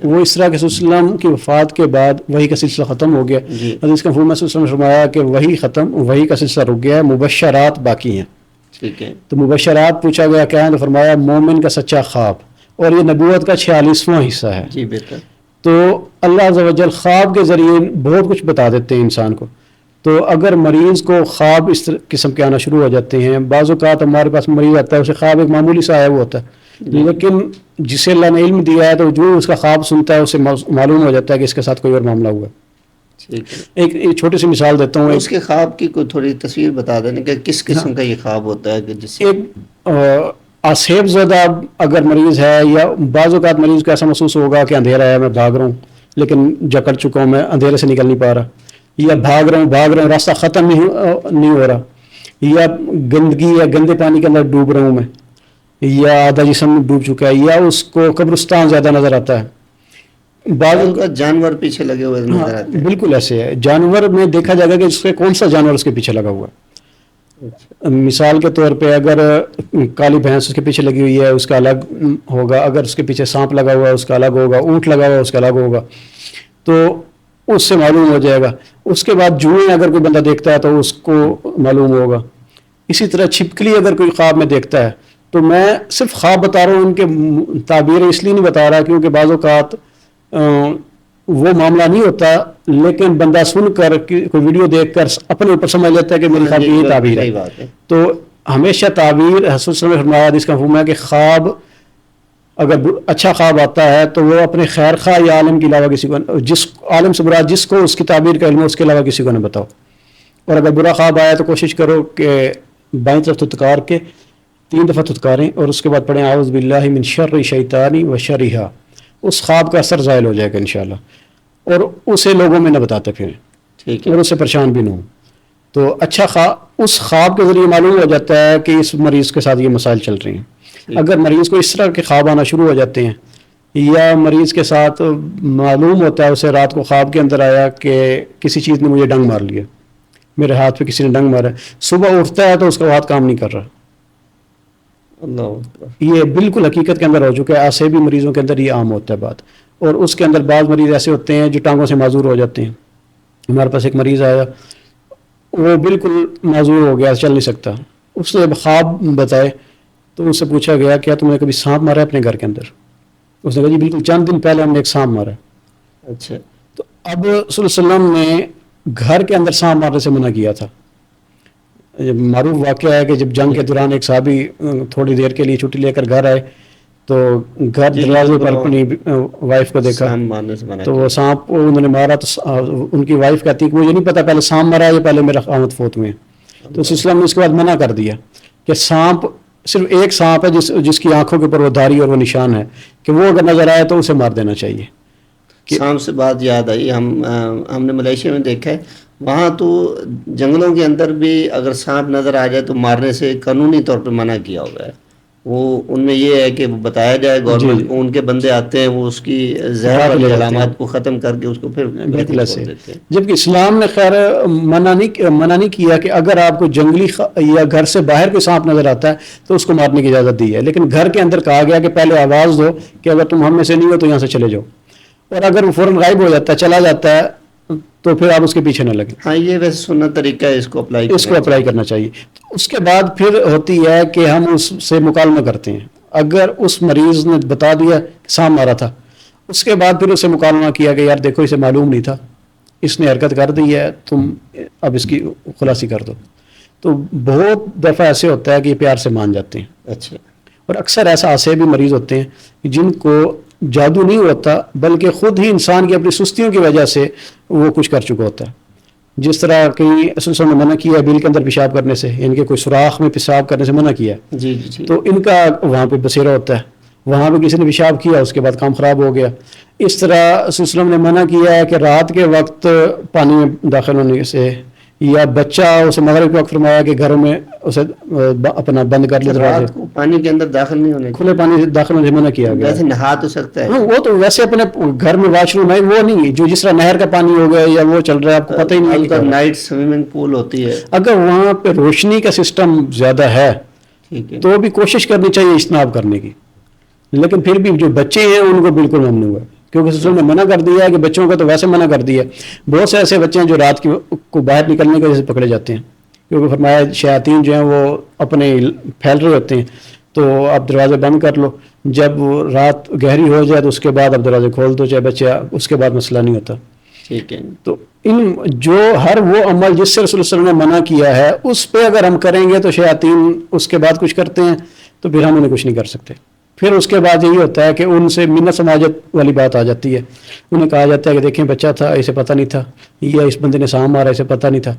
وہ اس طرح کے رسول اللہ علیہ وسلم کی وفات کے بعد وحی کا سلسلہ ختم ہو گیا. حدیث کا مفہوم صلی اللہ علیہ وسلم نے فرمایا کہ وحی ختم، وحی کا سلسلہ رک گیا ہے، مبشرات باقی ہیں. ٹھیک ہے. تو مبشرات پوچھا گیا کیا ہے تو فرمایا مومن کا سچا خواب، اور یہ نبوت کا 46واں حصہ ہے. جی بہتر. تو اللہ عز و جل خواب کے ذریعے بہت کچھ بتا دیتے ہیں انسان کو. تو اگر مریض کو خواب اس قسم کے آنا شروع ہو جاتے ہیں، بعض اوقات ہمارے پاس مریض آتا ہے اسے خواب ایک معمولی سا آیا ہوا ہوتا ہے، لیکن جسے اللہ نے علم دیا ہے تو جو اس کا خواب سنتا ہے اسے معلوم ہو جاتا ہے کہ اس کے ساتھ کوئی اور معاملہ ہوا. ایک چھوٹی سی مثال دیتا ہوں. اس کے خواب کی کوئی تھوڑی تصویر بتا دینا کہ کس قسم کا یہ خواب ہوتا ہے کہ جس ایک آسیب زدہ اگر مریض ہے، یا بعض اوقات مریض کو ایسا محسوس ہوگا کہ اندھیرا ہے، میں بھاگ رہا ہوں لیکن جکڑ چکا ہوں، میں اندھیرے سے نکل نہیں پا رہا، یا بھاگ رہا ہوں راستہ ختم نہیں ہو رہا، یا گندگی یا گندے پانی کے اندر ڈوب رہا ہوں میں، یا آدھا جسم ڈوب چکا ہے، یا اس کو قبرستان زیادہ نظر آتا ہے. بعض جانور پیچھے لگے ہوئے نظر آتے ہیں. بالکل ایسے ہے. جانور میں دیکھا جائے گا کہ اس کے کون سا جانور اس کے پیچھے لگا ہوا ہے. مثال کے طور پہ اگر کالی بھینس اس کے پیچھے لگی ہوئی ہے اس کا الگ ہوگا، اگر اس کے پیچھے سانپ لگا ہوا ہے اس کا الگ ہوگا، اونٹ لگا ہوا ہے اس کا الگ ہوگا، تو اس سے معلوم ہو جائے گا. اس کے بعد جوئیں اگر کوئی بندہ دیکھتا ہے تو اس کو معلوم ہوگا. اسی طرح چھپکلی اگر کوئی خواب میں دیکھتا ہے تو میں صرف خواب بتا رہا ہوں، ان کے تعبیر اس لیے نہیں بتا رہا کیونکہ بعض اوقات وہ معاملہ نہیں ہوتا، لیکن بندہ سن کر کوئی ویڈیو دیکھ کر اپنے اوپر سمجھ لیتا ہے کہ میری خواب کی یہ تعبیر ہے. تو ہمیشہ تعبیر حضرت صلی اللہ علیہ وسلم نے فرمایا، حدیث کا مفہوم ہے کہ خواب اگر اچھا خواب آتا ہے تو وہ اپنے خیر خواہ یا عالم کے علاوہ کسی کو، جس عالم سے مراد جس کو اس کی تعبیر کا علم ہے اس کے علاوہ کسی کو نہ بتاؤ. اور اگر برا خواب آیا تو کوشش کرو کہ بائیں طرف تتکار کے 3 دفعہ تتکاریں اور اس کے بعد پڑھیں اعوذ باللہ من شر الشیطان و شرہا. اس خواب کا اثر زائل ہو جائے گا انشاءاللہ، اور اسے لوگوں میں نہ بتاتے پھریں اور اس سے پریشان بھی نہ ہوں. تو اچھا خواب اس خواب کے ذریعے معلوم ہو جاتا ہے کہ اس مریض کے ساتھ یہ مسائل چل رہے ہیں. اگر مریض کو اس طرح کے خواب آنا شروع ہو جاتے ہیں، یا مریض کے ساتھ معلوم ہوتا ہے اسے رات کو خواب کے اندر آیا کہ کسی چیز نے مجھے ڈنگ مار لیا، میرے ہاتھ پہ کسی نے ڈنگ مارا، صبح اٹھتا ہے تو اس کا ہاتھ کام نہیں کر رہا. یہ بالکل حقیقت کے اندر ہو چکا ہے. آسیبی مریضوں کے اندر یہ عام ہوتا ہے بات. اور اس کے اندر بعض مریض ایسے ہوتے ہیں جو ٹانگوں سے معذور ہو جاتے ہیں. ہمارے پاس ایک مریض آیا, وہ بالکل معذور ہو گیا, چل نہیں سکتا. اس نے جب خواب بتائے تو اس سے پوچھا گیا کیا تم نے کبھی سانپ مارا ہے اپنے گھر کے اندر؟ اس نے کہا جی بالکل, چند دن پہلے ہم نے ایک سانپ مارا. اچھا. تو اب صلی اللہ علیہ وسلم نے گھر کے اندر سانپ مارنے سے منع کیا تھا. معروف واقعہ ہے کہ جب جنگ کے دوران ایک صحابی تھوڑی دیر کے لیے چھٹی لے کر گھر آئے تو گھر دروازے پر اپنی وائف کو دیکھا تو وہ سانپ انہوں نے مارا. تو ان کی وائف کہتی کہ مجھے نہیں پتا پہلے سانپ مرا یا پہلے میرا آمد فوت ہوئے. تو اسلام نے اس کے بعد منع کر دیا کہ سانپ صرف ایک سانپ ہے جس کی آنکھوں کے اوپر وہ دھاری اور وہ نشان ہے کہ وہ اگر نظر آئے تو اسے مار دینا چاہیے. سانپ سے بات یاد آئی, ہم نے ملیشیا میں دیکھا ہے, وہاں تو جنگلوں کے اندر بھی اگر سانپ نظر آ جائے تو مارنے سے قانونی طور پہ منع کیا ہوا ہے. وہ ان میں یہ ہے کہ بتایا جائے گورنمنٹ کو, ان کے بندے آتے ہیں وہ اس کی زہر والی علامات کو ختم کر کے اس کو پھر بالکل ایسے. جبکہ اسلام نے خیر منع نہیں کیا کہ اگر آپ کو جنگلی یا گھر سے باہر کوئی سانپ نظر آتا ہے تو اس کو مارنے کی اجازت دی ہے, لیکن گھر کے اندر کہا گیا کہ پہلے آواز دو کہ اگر تم ہم میں سے نہیں ہو تو یہاں سے چلے جاؤ, اور اگر وہ فوراً غائب ہو جاتا ہے چلا جاتا ہے تو پھر آپ اس کے پیچھے نہ لگیں. ہاں یہ ویسے سنت طریقہ ہے, اس کو اپلائی کرنا چاہیے. اس کے بعد پھر ہوتی ہے کہ ہم اس سے مکالمہ کرتے ہیں. اگر اس مریض نے بتا دیا کہ سانپ مارا تھا, اس کے بعد پھر اسے مکالمہ کیا کہ یار دیکھو اسے معلوم نہیں تھا, اس نے حرکت کر دی ہے, تم اب اس کی خلاصی کر دو. تو بہت دفعہ ایسے ہوتا ہے کہ یہ پیار سے مان جاتے ہیں. اچھا. اور اکثر ایسے بھی مریض ہوتے ہیں جن کو جادو نہیں ہوتا بلکہ خود ہی انسان کی اپنی سستیوں کی وجہ سے وہ کچھ کر چکا ہوتا ہے. جس طرح کہیں اصل میں منع کیا ہے بل کے اندر پیشاب کرنے سے, ان کے کوئی سوراخ میں پیشاب کرنے سے منع کیا ہے. جی جی. تو ان کا وہاں پہ بصیرہ ہوتا ہے, وہاں پہ کسی نے پیشاب کیا اس کے بعد کام خراب ہو گیا. اس طرح وسلم نے منع کیا ہے کہ رات کے وقت پانی میں داخل ہونے سے, یا بچہ اسے مغرب کے وقت فرمایا کہ گھروں میں اسے اپنا بند کر لے, رات کو پانی کے اندر داخل نہیں ہونے, کھلے پانی سے داخل ہونے سے منع کیا گیا. ویسے نہا تو سکتا ہے. وہ تو ویسے اپنے گھر میں واش روم ہے, وہ نہیں جو جس طرح نہر کا پانی ہو گیا یا وہ چل رہا ہے آپ کو پتہ ہی نہیں ہے. نائٹ سوئمنگ پول ہوتی ہے, اگر وہاں پہ روشنی کا سسٹم زیادہ ہے تو بھی کوشش کرنی چاہیے اجتناب کرنے کی. لیکن پھر بھی جو بچے ہیں ان کو بالکل ممنوع ہے, کیونکہ رسول نے منع کر دیا ہے کہ بچوں کا تو ویسے منع کر دیا. بہت سے ایسے بچے ہیں جو رات کو باہر نکلنے کی وجہ سے پکڑے جاتے ہیں, کیونکہ فرمایا شیاطین جو ہیں وہ اپنے پھیل رہے ہوتے ہیں, تو آپ دروازے بند کر لو, جب رات گہری ہو جائے تو اس کے بعد آپ دروازے کھول دو چاہے بچہ, اس کے بعد مسئلہ نہیں ہوتا. ٹھیک ہے. تو جو ہر وہ عمل جس سے رسول اللہ صلی اللہ علیہ وسلم نے منع کیا ہے اس پہ اگر ہم کریں گے تو شیاطین اس کے بعد کچھ کرتے ہیں تو پھر ہم انہیں کچھ نہیں کر سکتے. پھر اس کے بعد یہی ہوتا ہے کہ ان سے منت سماجت والی بات آ جاتی ہے. انہیں کہا جاتا ہے کہ دیکھیں بچہ تھا اسے پتہ نہیں تھا, یا اس بندے نے سانپ مارا اسے پتہ نہیں تھا.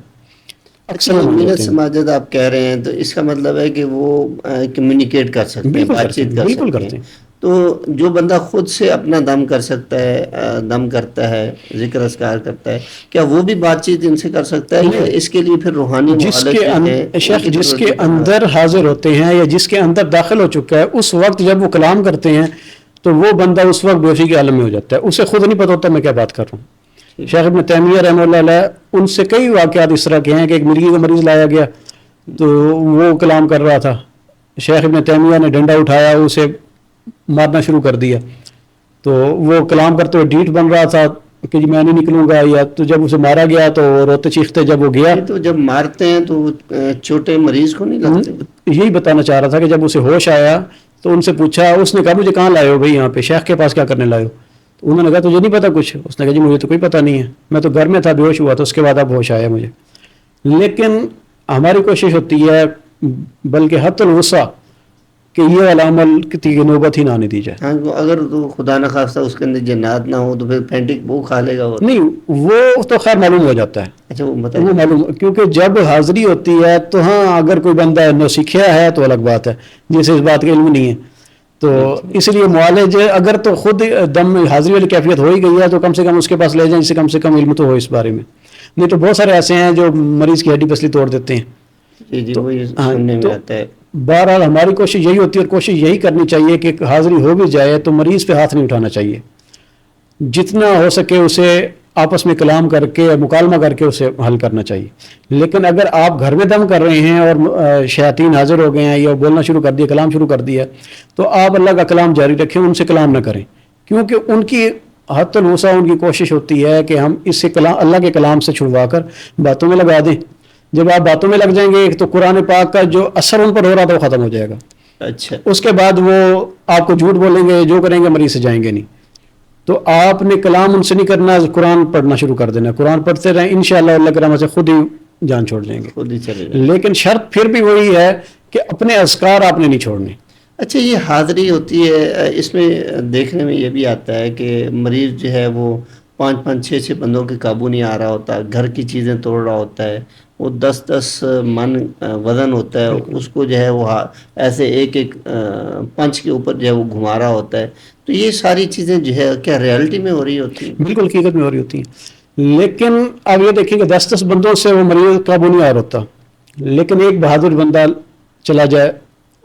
اکثر منت سماجت آپ کہہ رہے ہیں تو اس کا مطلب ہے کہ وہ کمیونیکیٹ کر سکتے ہیں, بات چیت کر سکتے ہیں. تو جو بندہ خود سے اپنا دم کر سکتا ہے, دم کرتا ہے, ذکر اذکار کرتا ہے, کیا وہ بھی بات چیت ان سے کر سکتا ہے, یا اس کے لیے پھر روحانی جس کے اندر حاضر ہوتے ہیں یا جس کے اندر داخل ہو چکا ہے اس وقت جب وہ کلام کرتے ہیں تو وہ بندہ اس وقت بیہوشی کے عالم میں ہو جاتا ہے, اسے خود نہیں پتہ ہوتا میں کیا بات کر رہا ہوں. شیخ ابن تیمیہ رحمہ اللہ علیہ ان سے کئی واقعات اس طرح کے ہیں کہ ایک مرغی کا مریض لایا گیا تو وہ کلام کر رہا تھا, شیخ ابن تیمیہ نے ڈنڈا اٹھایا اسے مارنا شروع کر دیا, تو وہ کلام کرتے ہوئے ڈیٹ بن رہا تھا کہ جی میں نہیں نکلوں گا, یا تو جب اسے مارا گیا تو روتے چیختے جب وہ گیا. تو جب مارتے ہیں تو چھوٹے مریض کو نہیں لگتے. یہی بتانا چاہ رہا تھا کہ جب اسے ہوش آیا تو ان سے پوچھا, اس نے کہا مجھے کہاں لائے ہو بھائی, یہاں پہ شیخ کے پاس کیا کرنے لائے ہو؟ تو انہوں نے کہا تجھے نہیں پتا کچھ؟ اس نے کہا جی مجھے تو کوئی پتہ نہیں ہے, میں تو گھر میں تھا, بے ہوش ہوا تو اس کے بعد اب ہوش آیا مجھے. لیکن ہماری کوشش ہوتی ہے بلکہ حتی الوسع کہ یہ والا عمل کی نوبت ہی نہ آنے دی جائے. ہاں, اگر تو خدا نہ خواستہ اس کے اندر جنات نہ ہو تو پھر پینٹک وہ کھا لے گا. نہیں وہ تو خیر معلوم ہو جاتا ہے. اچھا وہ معلوم, کیونکہ جب حاضری ہوتی ہے تو ہاں اگر کوئی بندہ نوسیکھیا ہے تو الگ بات ہے, جیسے اس بات کا علم نہیں ہے تو اس لیے معالج اگر تو خود دم حاضری والی کیفیت ہو ہی گئی ہے تو کم سے کم اس کے پاس لے جائیں جس سے کم علم تو ہو اس بارے میں. نہیں تو بہت سارے ایسے ہیں جو مریض کی ہڈی پسلی توڑ دیتے ہیں. جی وہی سننے میں آتا ہے. بہرحال ہماری کوشش یہی ہوتی ہے اور کوشش یہی کرنی چاہیے کہ حاضری ہو بھی جائے تو مریض پہ ہاتھ نہیں اٹھانا چاہیے, جتنا ہو سکے اسے آپس میں کلام کر کے مکالمہ کر کے اسے حل کرنا چاہیے. لیکن اگر آپ گھر میں دم کر رہے ہیں اور شیاطین حاضر ہو گئے ہیں یا بولنا شروع کر دیا, کلام شروع کر دیا, تو آپ اللہ کا کلام جاری رکھیں, ان سے کلام نہ کریں, کیونکہ ان کی حت الوسع ان کی کوشش ہوتی ہے کہ ہم اس سے اللہ کے کلام سے چھڑوا کر باتوں میں لگا دیں. جب آپ باتوں میں لگ جائیں گے تو قرآن پاک کا جو اثر ان پر ہو رہا تھا وہ ختم ہو جائے گا. اچھا. اس کے بعد وہ آپ کو جھوٹ بولیں گے, جو کریں گے مریض سے جائیں گے نہیں. تو آپ نے کلام ان سے نہیں کرنا, قرآن پڑھنا شروع کر دینا. قرآن پڑھتے رہیں, انشاءاللہ اللہ کے رحمت سے خود ہی جان چھوڑ جائیں گے. خود ہی چلے جائیں. لیکن شرط پھر بھی وہی ہے کہ اپنے اذکار آپ نے نہیں چھوڑنے. اچھا, یہ حاضری ہوتی ہے, اس میں دیکھنے میں یہ بھی آتا ہے کہ مریض جو ہے وہ 5-5 6 بندوں کے قابو نہیں آ رہا ہوتا, گھر کی چیزیں توڑ رہا ہوتا ہے, وہ 10 من وزن ہوتا ہے, اس کو جو ہے وہ ایسے ایک پنچ کے اوپر جو ہے وہ گھما رہا ہوتا ہے. تو یہ ساری چیزیں جو ہے کیا ریئلٹی میں ہو رہی ہوتی ہیں؟ بالکل حقیقت میں ہو رہی ہوتی ہیں. لیکن اب یہ دیکھیں کہ 10 بندوں سے وہ مریض قابو نہیں آ رہا ہوتا, لیکن ایک بہادر بندہ چلا جائے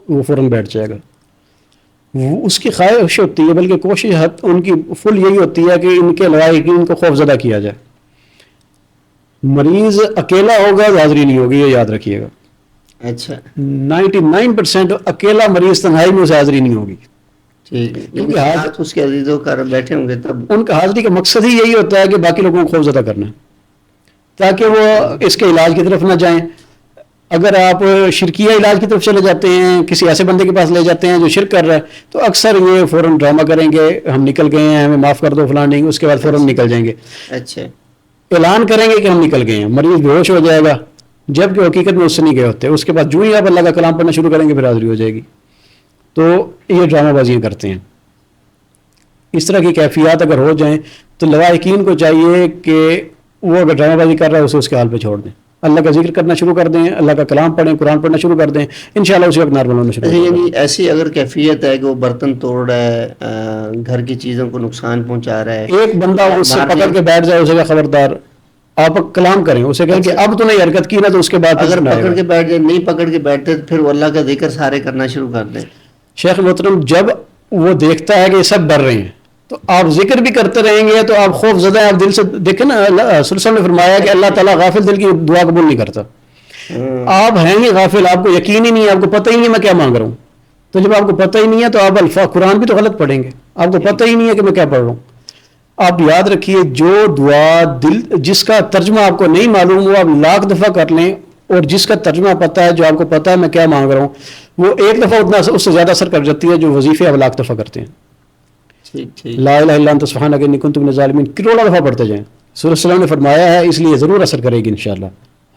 وہ فوراً بیٹھ جائے گا. وہ اس کی خواہش ہوتی ہے, بلکہ کوشش ان کی فل یہی ہوتی ہے کہ ان کے لائقین کو خوف زدہ کیا جائے. مریض اکیلا ہوگا تو حاضری نہیں ہوگی, یہ یاد رکھیے گا. اچھا. 99% اکیلا مریض تنہائی میں اسے حاضری نہیں ہوگی. ٹھیک ہے, کیونکہ اس کے عزیزوں کا بیٹھے ہوں گے تب ان کا حاضری کا مقصد ہی یہی ہوتا ہے کہ باقی لوگوں کو خوف زدہ کرنا ہے, تاکہ وہ اس کے علاج کی طرف نہ جائیں. اگر آپ شرکیہ علاج کی طرف چلے جاتے ہیں, کسی ایسے بندے کے پاس لے جاتے ہیں جو شرک کر رہا ہے, تو اکثر یہ فوراً ڈرامہ کریں گے, ہم نکل گئے ہیں, ہمیں معاف کر دو فلاں نہیں, اس کے بعد فوراً نکل جائیں گے. اچھا. اعلان کریں گے کہ ہم نکل گئے ہیں, مریض بے ہوش ہو جائے گا, جبکہ حقیقت میں اس سے نہیں گئے ہوتے. اس کے بعد جو ہی آپ اللہ کا کلام پڑھنا شروع کریں گے پھر حاضری ہو جائے گی. تو یہ ڈرامہ بازیاں کرتے ہیں. اس طرح کی کیفیات اگر ہو جائیں تو لوائقین کو چاہیے کہ وہ اگر ڈرامہ بازی کر رہا ہے اسے اس کے حال پہ چھوڑ دیں, اللہ کا ذکر کرنا شروع کر دیں, اللہ کا کلام پڑھیں, قرآن پڑھنا شروع کر دیں, انشاءاللہ اسی وقت نارمل ہونا شروع کر دیں. یعنی ایسی اگر کیفیت ہے کہ وہ برتن توڑ رہا ہے, گھر کی چیزوں کو نقصان پہنچا رہا ہے, ایک بندہ اس سے پکڑ کے بیٹھ جائے, اسے کہ خبردار آپ کلام کریں, اسے کہیں کہ اب تو نہیں حرکت کی نا, تو اس کے بعد اگر پکڑ کے بیٹھ جائے, نہیں پکڑ کے بیٹھتے تو پھر وہ اللہ کا ذکر سارے کرنا شروع کر دیں. شیخ محترم, جب وہ دیکھتا ہے کہ یہ سب ڈر رہے ہیں تو آپ ذکر بھی کرتے رہیں گے تو آپ خوف زدہ ہیں, آپ دل سے دیکھیں نا, اللہ صلی اللہ علیہ وسلم نے فرمایا کہ اللہ تعالیٰ غافل دل کی دعا قبول نہیں کرتا. آپ ہیں گے غافل, آپ کو یقین ہی نہیں ہے, آپ کو پتہ ہی نہیں میں کیا مانگ رہا ہوں. تو جب آپ کو پتہ ہی نہیں ہے تو آپ قرآن بھی تو غلط پڑھیں گے, آپ کو پتہ ہی نہیں ہے کہ میں کیا پڑھ رہا ہوں. آپ یاد رکھیے, جو دعا دل جس کا ترجمہ آپ کو نہیں معلوم وہ آپ لاکھ دفعہ کر لیں, اور جس کا ترجمہ پتہ ہے, جو آپ کو پتہ ہے میں کیا مانگ رہا ہوں, وہ ایک دفعہ اتنا اس سے زیادہ اثر کر جاتی ہے جو وظیفے آپ لاکھ دفعہ کرتے ہیں. لا الہ الا انت سبحانک انی کنت من الظالمین کروڑوں دفعہ پڑھتے جائیں. صلی اللہ علیہ وسلم نے فرمایا ہے, اس لیے ضرور اثر کرے گی انشاءاللہ.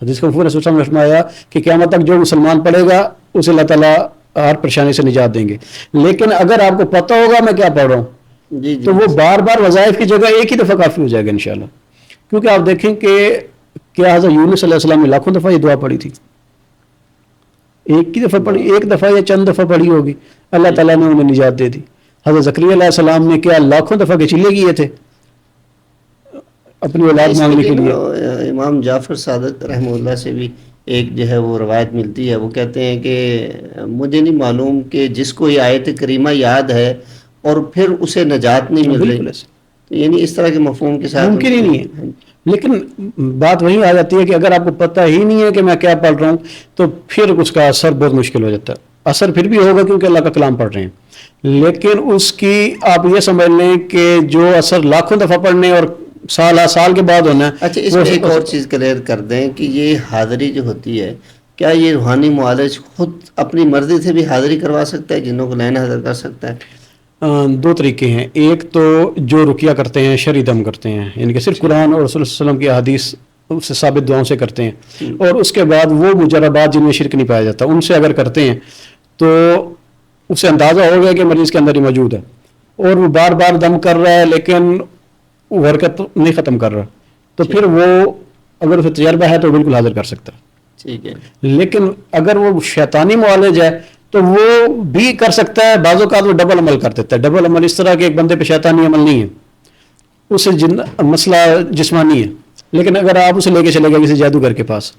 حدیث کو رسول صلی اللہ علیہ وسلم نے فرمایا کہ قیامت تک جو مسلمان پڑھے گا اسے اللہ تعالیٰ ہر پریشانی سے نجات دیں گے. لیکن اگر آپ کو پتہ ہوگا میں کیا پڑھ رہا ہوں تو وہ بار بار وظائف کی جگہ ایک ہی دفعہ کافی ہو جائے گا انشاءاللہ. کیونکہ آپ دیکھیں کہ کیا حضرت یونس علیہ السلام نے لاکھوں دفعہ یہ دعا پڑھی تھی, ایک ہی دفعہ پڑھی, ایک دفعہ یا چند دفعہ پڑھی ہوگی, اللہ تعالیٰ نے انہیں نجات دے دی. حضرت زکریا علیہ السلام نے کیا لاکھوں دفعہ کے چلے کیے تھے اپنی اولاد مانگنے کے لیے. امام جعفر صادق رحمہ اللہ سے بھی ایک جو ہے وہ روایت ملتی ہے, وہ کہتے ہیں کہ مجھے نہیں معلوم کہ جس کو یہ آیت کریمہ یاد ہے اور پھر اسے نجات نہیں مل رہی, یعنی اس طرح کے مفہوم کے ساتھ ممکن ہی نہیں ہے. لیکن بات وہی آ جاتی ہے کہ اگر آپ کو پتہ ہی نہیں ہے کہ میں کیا پڑھ رہا ہوں تو پھر اس کا اثر بہت مشکل ہو جاتا ہے. اثر پھر بھی ہوگا کیونکہ اللہ کا کلام پڑھ رہے ہیں, لیکن اس کی آپ یہ سمجھ لیں کہ جو اثر لاکھوں دفعہ پڑھنے اور سال کے بعد ہونا ہے. اچھا, اس میں ایک اور چیز کلیئر کر دیں کہ یہ حاضری جو ہوتی ہے, کیا یہ روحانی معالج خود اپنی مرضی سے بھی حاضری کروا سکتا ہے, جنوں کو لائن حاضر کر سکتا ہے؟ 2 طریقے ہیں. ایک تو جو رقیہ کرتے ہیں شرعی دم کرتے ہیں, یعنی کہ صرف قرآن اور رسول صلی اللہ علیہ وسلم کی احادیث سے ثابت دعاؤں سے کرتے ہیں, اور اس کے بعد وہ مجربات جن میں شرک نہیں پایا جاتا ان سے اگر کرتے ہیں تو اسے اندازہ ہو گیا کہ مریض کے اندر ہی موجود ہے اور وہ بار بار دم کر رہا ہے لیکن وہ حرکت نہیں ختم کر رہا, تو پھر وہ اگر اسے تجربہ ہے تو بالکل حاضر کر سکتا ہے. ٹھیک ہے. لیکن اگر وہ شیطانی معالج ہے تو وہ بھی کر سکتا ہے, بعض اوقات وہ ڈبل عمل کر دیتا ہے. ڈبل عمل اس طرح کہ ایک بندے پہ شیطانی عمل نہیں ہے, اسے مسئلہ جسمانی ہے, لیکن اگر آپ اسے لے کے چلے گئے کسی جادوگر کے پاس,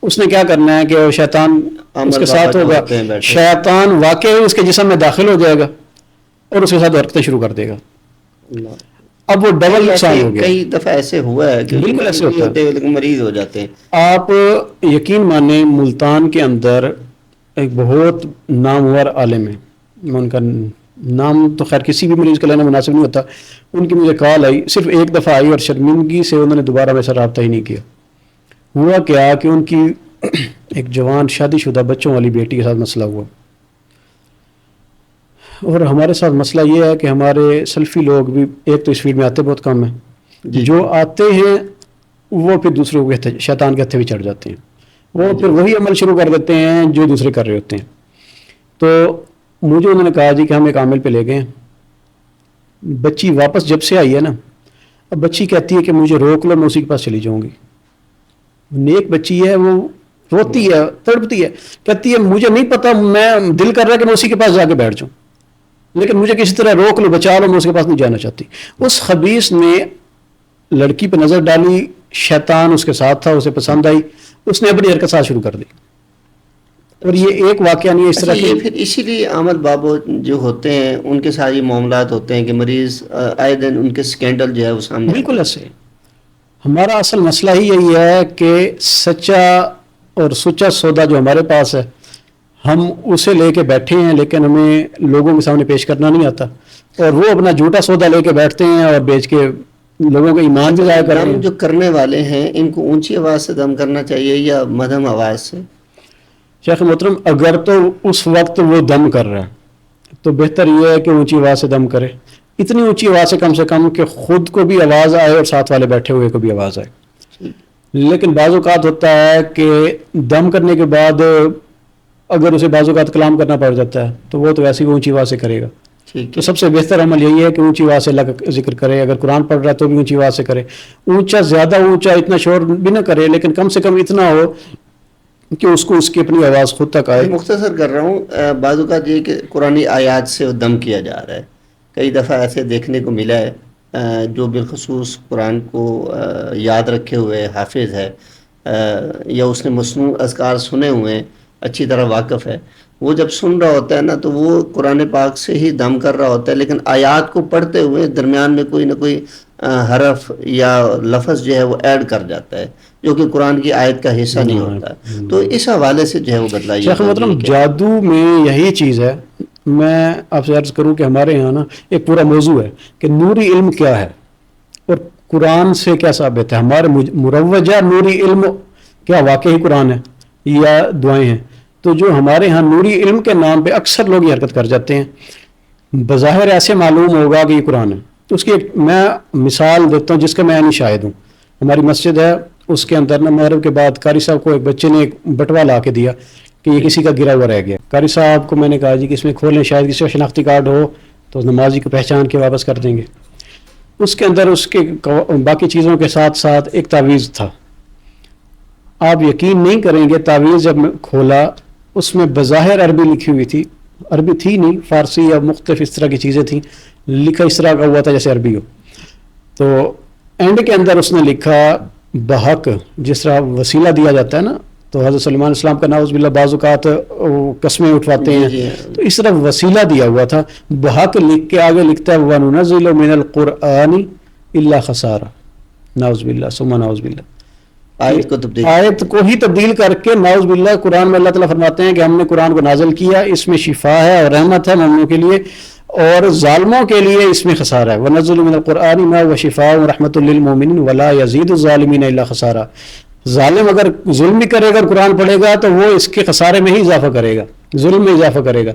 اس نے کیا کرنا ہے کہ شیطان اس کے ساتھ ہوگا, شیطان واقعی اس کے جسم میں داخل ہو جائے گا اور اس کے ساتھ حرکتیں شروع کر دے گا. اب وہ ڈبل نقصان ہو گیا. کئی دفعہ ایسے ہوا ہے کہ بالکل ایسے ہوتا ہے, لیکن مریض ہو جاتے ہیں. آپ یقین مانیں ملتان کے اندر ایک بہت نامور عالم ہے, میں ان کا نام تو خیر کسی بھی مریض کا لینا مناسب نہیں ہوتا. ان کی مجھے کال آئی, صرف ایک دفعہ آئی اور شرمندگی سے انہوں نے دوبارہ میرے سے رابطہ ہی نہیں کیا. ہوا کیا کہ ان کی ایک جوان شادی شدہ بچوں والی بیٹی کے ساتھ مسئلہ ہوا, اور ہمارے ساتھ مسئلہ یہ ہے کہ ہمارے سلفی لوگ بھی ایک تو اس فیلڈ میں آتے بہت کم ہیں, جو آتے ہیں وہ پھر دوسروں کے شیطان کے ہتھے بھی چڑھ جاتے ہیں, وہ پھر وہی عمل شروع کر دیتے ہیں جو دوسرے کر رہے ہوتے ہیں. تو مجھے انہوں نے کہا جی کہ ہم ایک عامل پہ لے گئے. بچی واپس جب سے آئی ہے نا, اب بچی کہتی ہے کہ مجھے روک لو, میں اسی کے پاس چلی جاؤں گی. نیک بچی ہے, وہ روتی ہے, تڑپتی ہے, کہتی ہے مجھے نہیں پتا, میں دل کر رہا ہے کہ میں اسی کے پاس جا کے بیٹھ جاؤں, لیکن مجھے کسی طرح روک لو, بچا لو, میں اس کے پاس نہیں جانا چاہتی. اس خبیث نے لڑکی پہ نظر ڈالی, شیطان اس کے ساتھ تھا, اسے پسند آئی, اس نے اپنی حرکت ساتھ شروع کر دی. اور یہ ایک واقعہ نہیں ہے اس طرح یہ پھر اسی لیے احمد بابو جو ہوتے ہیں ان کے ساتھ یہ معاملات ہوتے ہیں کہ مریض آئے دن ان کے سکینڈل جو ہے وہ سامنے. بالکل ایسے. ہمارا اصل مسئلہ ہی یہی ہے کہ سچا اور سچا سودا جو ہمارے پاس ہے ہم اسے لے کے بیٹھے ہیں, لیکن ہمیں لوگوں کے سامنے پیش کرنا نہیں آتا, اور وہ اپنا جھوٹا سودا لے کے بیٹھتے ہیں اور بیچ کے لوگوں کا ایمان بھی ضائع کر رہے ہیں. جو کرنے والے ہیں ان کو اونچی آواز سے دم کرنا چاہیے یا مدھم آواز سے؟ شیخ محترم, اگر تو اس وقت وہ دم کر رہا ہے تو بہتر یہ ہے کہ اونچی آواز سے دم کرے, اتنی اونچی آواز سے کم کہ خود کو بھی آواز آئے اور ساتھ والے بیٹھے ہوئے کو بھی آواز آئے. لیکن بعض اوقات ہوتا ہے کہ دم کرنے کے بعد اگر اسے بعض اوقات کلام کرنا پڑ جاتا ہے تو وہ تو ویسے ہی اونچی آواز سے کرے گا. تو سب سے بہتر عمل یہی ہے کہ اونچی آواز سے اللہ کا ذکر کرے. اگر قرآن پڑھ رہا ہے تو بھی اونچی آواز سے کرے, اونچا زیادہ اونچا اتنا شور بھی نہ کرے, لیکن کم سے کم اتنا ہو کہ اس کو اس کی اپنی آواز خود تک آئے. مختصر کر رہا ہوں, بعض اوقات یہ کہ قرآنی آیات سے دم کیا جا رہا ہے, کئی دفعہ ایسے دیکھنے کو ملا ہے جو بالخصوص قرآن کو یاد رکھے ہوئے حافظ ہے یا اس نے مصنوع اذکار سنے ہوئے ہیں, اچھی طرح واقف ہے, وہ جب سن رہا ہوتا ہے نا تو وہ قرآن پاک سے ہی دم کر رہا ہوتا ہے, لیکن آیات کو پڑھتے ہوئے درمیان میں کوئی نہ کوئی حرف یا لفظ جو ہے وہ ایڈ کر جاتا ہے جو کہ قرآن کی آیت کا حصہ نہیں ہوتا. تو اس حوالے سے جو ہے وہ بدلائیے. شیخ محترم, جادو میں یہی چیز ہے. میں آپ سے عرض کروں کہ ہمارے یہاں نا ایک پورا موضوع ہے کہ نوری علم کیا ہے اور قرآن سے کیا ثابت ہے. ہمارے مروجہ نوری علم کیا واقعی قرآن ہے یا دعائیں ہیں؟ تو جو ہمارے ہاں نوری علم کے نام پہ اکثر لوگ یہ حرکت کر جاتے ہیں, بظاہر ایسے معلوم ہوگا کہ یہ قرآن ہے. تو اس کی ایک میں مثال دیتا ہوں جس کا میں نہیں شاہد ہوں. ہماری مسجد ہے, اس کے اندر مغرب کے بعد قاری صاحب کو ایک بچے نے ایک بٹوا لا کے دیا کہ یہ کسی کا گرا ہوا رہ گیا. قاری صاحب کو میں نے کہا جی کہ اس میں کھولیں, شاید کسی کا شناختی کارڈ ہو تو نمازی کو پہچان کے واپس کر دیں گے. اس کے اندر اس کے باقی چیزوں کے ساتھ ساتھ ایک تعویذ تھا. آپ یقین نہیں کریں گے, تعویذ جب میں کھولا اس میں بظاہر عربی لکھی ہوئی تھی, عربی تھی نہیں, فارسی یا مختلف اس طرح کی چیزیں تھیں, لکھا اس طرح کا ہوا تھا جیسے عربی ہو. تو اینڈ کے اندر اس نے لکھا بحق, جس طرح وسیلہ دیا جاتا ہے نا, تو حضرت سلیمان علیہ السلام کا نعوذ باللہ بعض اوقات قسمیں اٹھواتے ہیں, تو اس طرح وسیلہ دیا ہوا تھا. بحق لکھ کے آگے لکھتا ہے وَنُنَزِّلُ مِنَ الْقُرْآنِ إِلَّا خَسَارًا, نعوذ باللہ ثم نعوذ باللہ. آیت کو ہی تبدیل کر کے نعوذ باللہ قرآن میں اللہ تعالیٰ فرماتے ہیں کہ ہم نے قرآن کو نازل کیا, اس میں شفا ہے اور رحمت ہے مومنوں کے لیے, اور ظالموں کے لیے اس میں خسارہ ہے. وَنَزِّلُ مِنَ الْقُرْآنِ مَا هُوَ شِفَاءٌ وَرَحْمَةٌ لِّلْمُؤْمِنِينَ وَلَا يَزِيدُ الظَّالِمِينَ إِلَّا خَسَارًا. ظالم اگر ظلم بھی کرے گا, قرآن پڑھے گا تو وہ اس کے خسارے میں ہی اضافہ کرے گا, ظلم میں اضافہ کرے گا.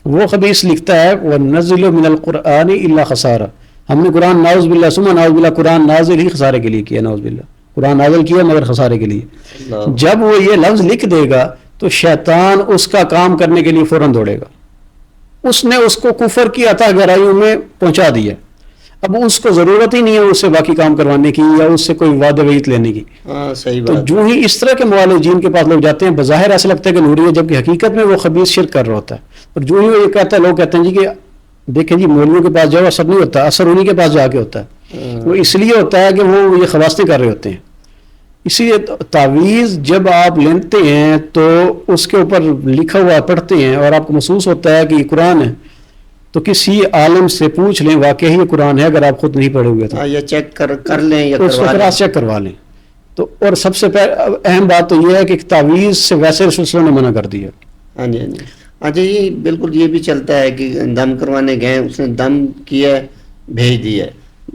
وہ خبیث لکھتا ہے وَنَزِّلُ مِنَ الْقُرْآنِ إِلَّا خَسَارًا, ہم نے قرآن نعوذ باللہ ثم نعوذ باللہ قرآن نازل ہی خسارے کے لیے کیا, نعوذ باللہ قرآن نازل کیا مگر خسارے کے لیے. جب وہ یہ لفظ لکھ دے گا تو شیطان اس کا کام کرنے کے لیے فوراً دوڑے گا. اس نے اس کو کفر کی عطا گہرائیوں میں پہنچا دیا, اب اس کو ضرورت ہی نہیں ہے اس سے باقی کام کروانے کی یا اس سے کوئی وعد وعید لینے کی. صحیح تو بات. جو ہی اس طرح کے معالجین کے پاس لوگ جاتے ہیں, بظاہر ایسا لگتا ہے کہ نوری ہے, جبکہ حقیقت میں وہ خبیث شرک کر رہا ہوتا ہے. اور جو ہی وہ یہ کہتا ہے, لوگ کہتے ہیں جی کہ دیکھیں جی مولویوں کے پاس جاؤ, اثر نہیں ہوتا, اثر انہیں کے پاس جا کے ہوتا ہے. وہ اس لیے ہوتا ہے کہ وہ یہ خواستیں کر رہے ہوتے ہیں. اسی لیے تعویذ جب آپ لیتے ہیں تو اس کے اوپر لکھا ہوا پڑھتے ہیں اور آپ کو محسوس ہوتا ہے کہ یہ قرآن ہے, تو کسی عالم سے پوچھ لیں واقعی یہ قرآن ہے, اگر آپ خود نہیں پڑھے ہوئے تو یا چیک کر لیں یا اس کو کراس چیک کروا لیں. تو اور سب سے اہم بات تو یہ ہے کہ تعویذ سے ویسے رسول صلی اللہ علیہ وسلم نے منع کر دیا. ہاں جی, ہاں جی. اچھا یہ بالکل یہ بھی چلتا ہے کہ دم کروانے گئے اس نے دم کیا بھیج دیا.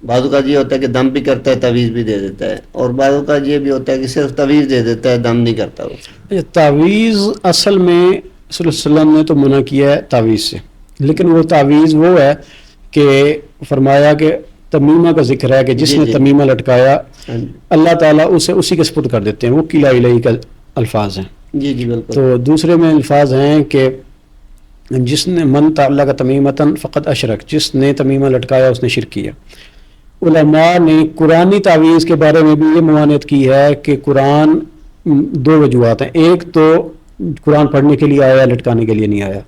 بعض اوقات یہ ہوتا ہے کہ دم بھی کرتا ہے تعویذ بھی دے دیتا ہے, اور بعض اوقات یہ بھی ہوتا ہے کہ صرف تعویذ دے دیتا ہے دم نہیں کرتا وہ. تعویذ اصل میں صلی اللہ علیہ وسلم نے تو منع کیا ہے تعویذ سے, لیکن وہ تعویذ وہ ہے کہ فرمایا کہ تمیمہ کا ذکر ہے کہ جس نے تمیمہ لٹکایا اللہ تعالیٰ اسے اسی کے سپرد کر دیتے ہیں, وہ قلع الہی کا الفاظ ہیں. جی جی بالکل. تو دوسرے میں الفاظ ہیں کہ جس نے من تعلق تمیمتن فقط اشرک, جس نے تمیمہ لٹکایا اس نے شرک کیا. علماء نے قرآنی تعویذ کے بارے میں بھی یہ ممانعت کی ہے کہ قرآن دو وجوہات ہیں, ایک تو قرآن پڑھنے کے لیے آیا, لٹکانے کے لیے نہیں آیا.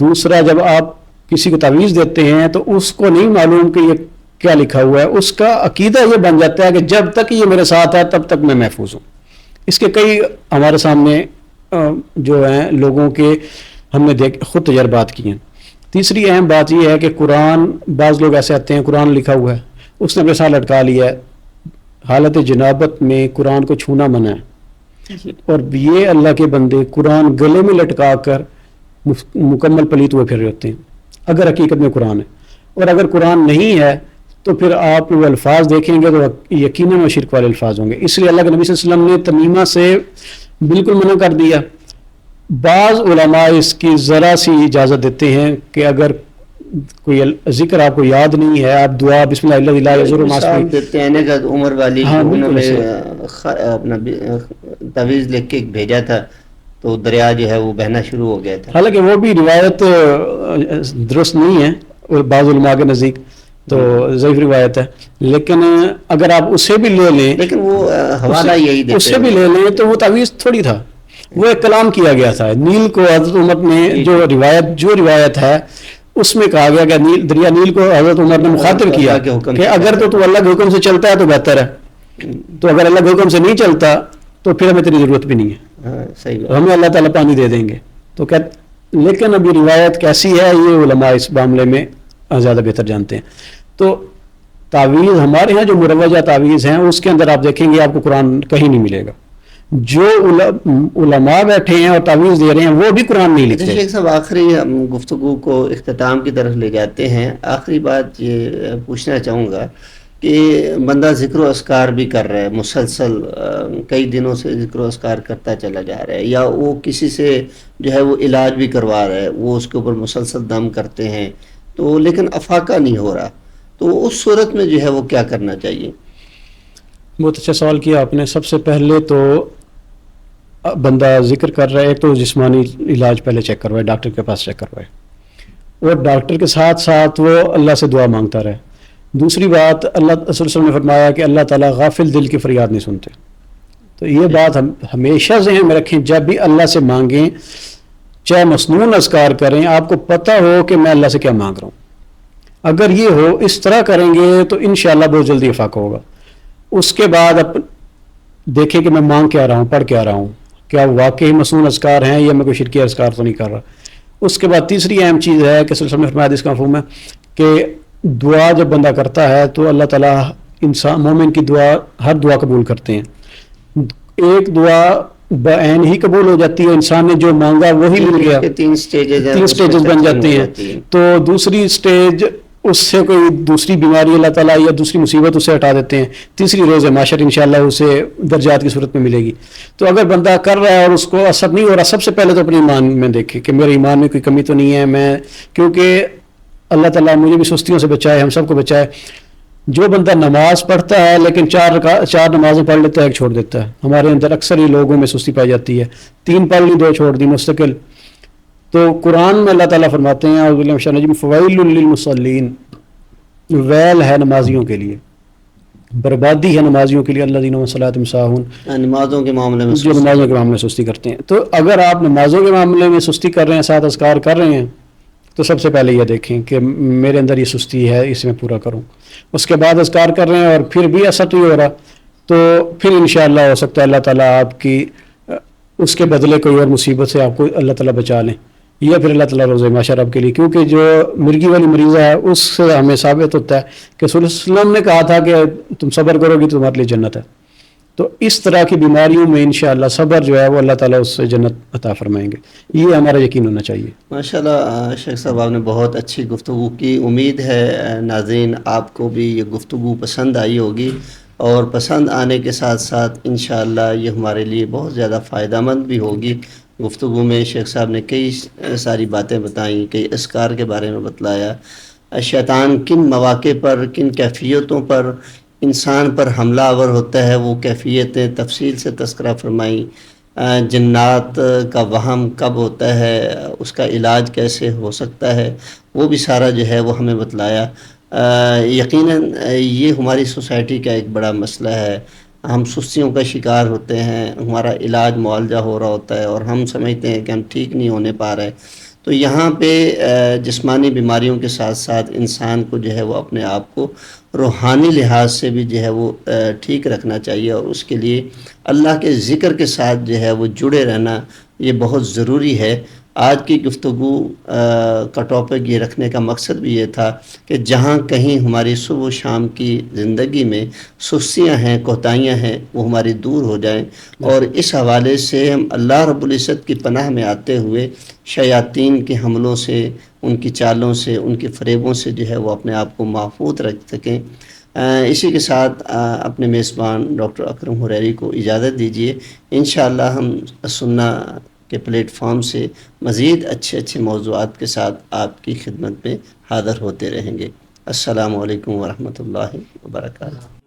دوسرا جب آپ کسی کو تعویذ دیتے ہیں تو اس کو نہیں معلوم کہ یہ کیا لکھا ہوا ہے, اس کا عقیدہ یہ بن جاتا ہے کہ جب تک یہ میرے ساتھ ہے تب تک میں محفوظ ہوں. اس کے کئی ہمارے سامنے جو ہیں لوگوں کے ہم نے خود تجربات کیے ہیں. تیسری اہم بات یہ ہے کہ قرآن, بعض لوگ ایسے آتے ہیں قرآن لکھا ہوا ہے اس نے اپنے ساتھ لٹکا لیا ہے, حالت جنابت میں قرآن کو چھونا منع ہے, اور یہ اللہ کے بندے قرآن گلے میں لٹکا کر مکمل پلیت ہوئے پھر رہے ہوتے ہیں اگر حقیقت میں قرآن ہے. اور اگر قرآن نہیں ہے تو پھر آپ وہ الفاظ دیکھیں گے تو یقیناً وہ شرک والے الفاظ ہوں گے. اس لیے اللہ کے نبی صلی اللہ علیہ وسلم نے تمیمہ سے بالکل منع کر دیا. بعض علماء اس کی ذرا سی اجازت دیتے ہیں کہ اگر کوئی ذکر آپ کو یاد نہیں ہے, آپ دعا بسم اللہ الذی یضر مع اسمہ دیتے ہیں کہ عمر والی انہوں نے اپنا تعویذ لکھ کے بھیجا تھا تو دریا جو ہے وہ بہنا شروع ہو گیا تھا. حالانکہ وہ بھی روایت درست نہیں ہے بعض علماء کے نزدیک, تو ضعیف روایت ہے, لیکن اگر آپ اسے بھی لے لیں, لیکن وہ حوالہ یہی دیتے ہیں, اس سے بھی لے لیں تو وہ تعویذ تھوڑی تھا, وہ ایک کلام کیا گیا تھا. نیل کو حضرت عمر نے جو روایت ہے اس میں کہا گیا کہ دریا نیل کو حضرت عمر نے مخاطب کیا کہ اگر تو اللہ کے حکم سے چلتا ہے تو بہتر ہے, تو اگر اللہ کے حکم سے نہیں چلتا تو پھر ہمیں تیری ضرورت بھی نہیں ہے, ہمیں اللہ تعالیٰ پانی دے دیں گے. تو لیکن اب یہ روایت کیسی ہے یہ علماء اس معاملے میں زیادہ بہتر جانتے ہیں. تو تعویذ ہمارے ہاں جو مروجہ تعویذ ہیں اس کے اندر آپ دیکھیں گے آپ کو قرآن کہیں نہیں ملے گا. جو علماء بیٹھے ہیں اور تعویذ دے رہے ہیں وہ بھی قرآن نہیں لکھتے. شیخ صاحب آخری ہم گفتگو کو اختتام کی طرف لے جاتے ہیں. آخری بات یہ پوچھنا چاہوں گا کہ بندہ ذکر و اذکار بھی کر رہا ہے مسلسل, کئی دنوں سے ذکر و اذکار کرتا چلا جا رہا ہے, یا وہ کسی سے جو ہے وہ علاج بھی کروا رہا ہے, وہ اس کے اوپر مسلسل دم کرتے ہیں تو لیکن افاقہ نہیں ہو رہا, تو اس صورت میں جو ہے وہ کیا کرنا چاہیے؟ بہت اچھا سوال کیا آپ نے. سب سے پہلے تو بندہ ذکر کر رہا ہے تو جسمانی علاج پہلے چیک کروائے, ڈاکٹر کے پاس چیک کروائے, اور ڈاکٹر کے ساتھ ساتھ وہ اللہ سے دعا مانگتا رہے. دوسری بات, اللہ صلی اللہ علیہ وسلم نے فرمایا کہ اللہ تعالیٰ غافل دل کی فریاد نہیں سنتے. تو یہ بات ہم ہمیشہ ذہن میں رکھیں, جب بھی اللہ سے مانگیں چاہے مسنون اذکار کریں آپ کو پتہ ہو کہ میں اللہ سے کیا مانگ رہا ہوں. اگر یہ ہو اس طرح کریں گے تو انشاءاللہ بہت جلدی افاقہ ہوگا. اس کے بعد دیکھیں کہ میں مانگ کیا رہا ہوں, پڑھ کیا رہا ہوں, کیا واقعی مسنون اذکار ہیں یا میں کوئی شرکی اذکار تو نہیں کر رہا. اس کے بعد تیسری اہم چیز ہے کہ صلی اللہ علیہ وسلم نے فرمایا اس کا مفہوم ہے کہ دعا جب بندہ کرتا ہے تو اللہ تعالیٰ انسان مومن کی دعا ہر دعا قبول کرتے ہیں. ایک دعا بعین ہی قبول ہو جاتی ہے, انسان نے جو مانگا وہی مل گیا, 3 سٹیجز بن جاتے ہیں. تو دوسری سٹیج اس سے کوئی دوسری بیماری اللہ تعالیٰ یا دوسری مصیبت اسے ہٹا دیتے ہیں. تیسری روز محشر انشاءاللہ اسے درجات کی صورت میں ملے گی. تو اگر بندہ کر رہا ہے اور اس کو اثر نہیں ہو رہا, سب سے پہلے تو اپنے ایمان میں دیکھے کہ میرے ایمان میں کوئی کمی تو نہیں ہے, میں کیونکہ اللہ تعالیٰ مجھے بھی سستیوں سے بچائے, ہم سب کو بچائے. جو بندہ نماز پڑھتا ہے لیکن 4 نمازیں پڑھ لیتا ہے, ایک چھوڑ دیتا ہے, ہمارے اندر اکثر ہی لوگوں میں سستی پائی جاتی ہے. 3 پڑھ لی 2 چھوڑ دی مستقل. تو قرآن میں اللہ تعالیٰ فرماتے ہیں اعوذ باللہ من الشیطان الرجیم فویل للمصلین, ویل ہے نمازیوں کے لیے, بربادی ہے نمازیوں کے لیے, الذین هم عن صلاتهم ساہون, نمازوں کے معاملے میں جو نمازوں کے معاملے میں سستی کرتے ہیں. تو اگر آپ نمازوں کے معاملے میں سستی کر رہے ہیں, ساتھ اذکار کر رہے ہیں, تو سب سے پہلے یہ دیکھیں کہ میرے اندر یہ سستی ہے, اس میں پورا کروں. اس کے بعد اذکار کر رہے ہیں اور پھر بھی اثر نہیں ہو رہا, تو پھر انشاءاللہ ہو سکتا ہے اللہ تعالیٰ آپ کی اس کے بدلے کوئی اور مصیبت سے آپ کو اللہ تعالیٰ بچا لیں, یا پھر اللہ تعالیٰ روز محشر آپ کے لیے, کیونکہ جو مرغی والی مریضہ ہے اس سے ہمیں ثابت ہوتا ہے کہ صلی اللہ علیہ وسلم نے کہا تھا کہ تم صبر کرو گی تو تمہارے لیے جنت ہے. تو اس طرح کی بیماریوں میں انشاءاللہ صبر جو ہے وہ اللہ تعالیٰ اس سے جنت عطا فرمائیں گے. یہ ہمارا یقین ہونا چاہیے. ماشاءاللہ شیخ صاحب آپ نے بہت اچھی گفتگو کی. امید ہے ناظرین آپ کو بھی یہ گفتگو پسند آئی ہوگی, اور پسند آنے کے ساتھ ساتھ انشاءاللہ یہ ہمارے لیے بہت زیادہ فائدہ مند بھی ہوگی. گفتگو میں شیخ صاحب نے کئی ساری باتیں بتائیں, کئی اذکار کے بارے میں بتلایا, شیطان کن مواقع پر, کن کیفیتوں پر انسان پر حملہ آور ہوتا ہے وہ کیفیتیں تفصیل سے تذکرہ فرمائیں. جنات کا وہم کب ہوتا ہے, اس کا علاج کیسے ہو سکتا ہے, وہ بھی سارا جو ہے وہ ہمیں بتلایا. یقیناً یہ ہماری سوسائٹی کا ایک بڑا مسئلہ ہے. ہم سستیوں کا شکار ہوتے ہیں, ہمارا علاج معالجہ ہو رہا ہوتا ہے اور ہم سمجھتے ہیں کہ ہم ٹھیک نہیں ہونے پا رہے. تو یہاں پہ جسمانی بیماریوں کے ساتھ ساتھ انسان کو جو ہے وہ اپنے آپ کو روحانی لحاظ سے بھی جو ہے وہ ٹھیک رکھنا چاہیے, اور اس کے لیے اللہ کے ذکر کے ساتھ جو ہے وہ جڑے رہنا یہ بہت ضروری ہے. آج کی گفتگو کا ٹاپک یہ رکھنے کا مقصد بھی یہ تھا کہ جہاں کہیں ہماری صبح و شام کی زندگی میں سستیاں ہیں, کوتاہیاں ہیں, وہ ہماری دور ہو جائیں. اور اس حوالے سے ہم اللہ رب العزت کی پناہ میں آتے ہوئے شیاطین کے حملوں سے, ان کی چالوں سے, ان کے فریبوں سے جو ہے وہ اپنے آپ کو محفوظ رکھ سکیں. اسی کے ساتھ اپنے میزبان ڈاکٹر اکرم حریری کو اجازت دیجیے. انشاءاللہ ہم سننا کے پلیٹ فارم سے مزید اچھے موضوعات کے ساتھ آپ کی خدمت میں حاضر ہوتے رہیں گے. السلام علیکم ورحمۃ اللہ وبرکاتہ.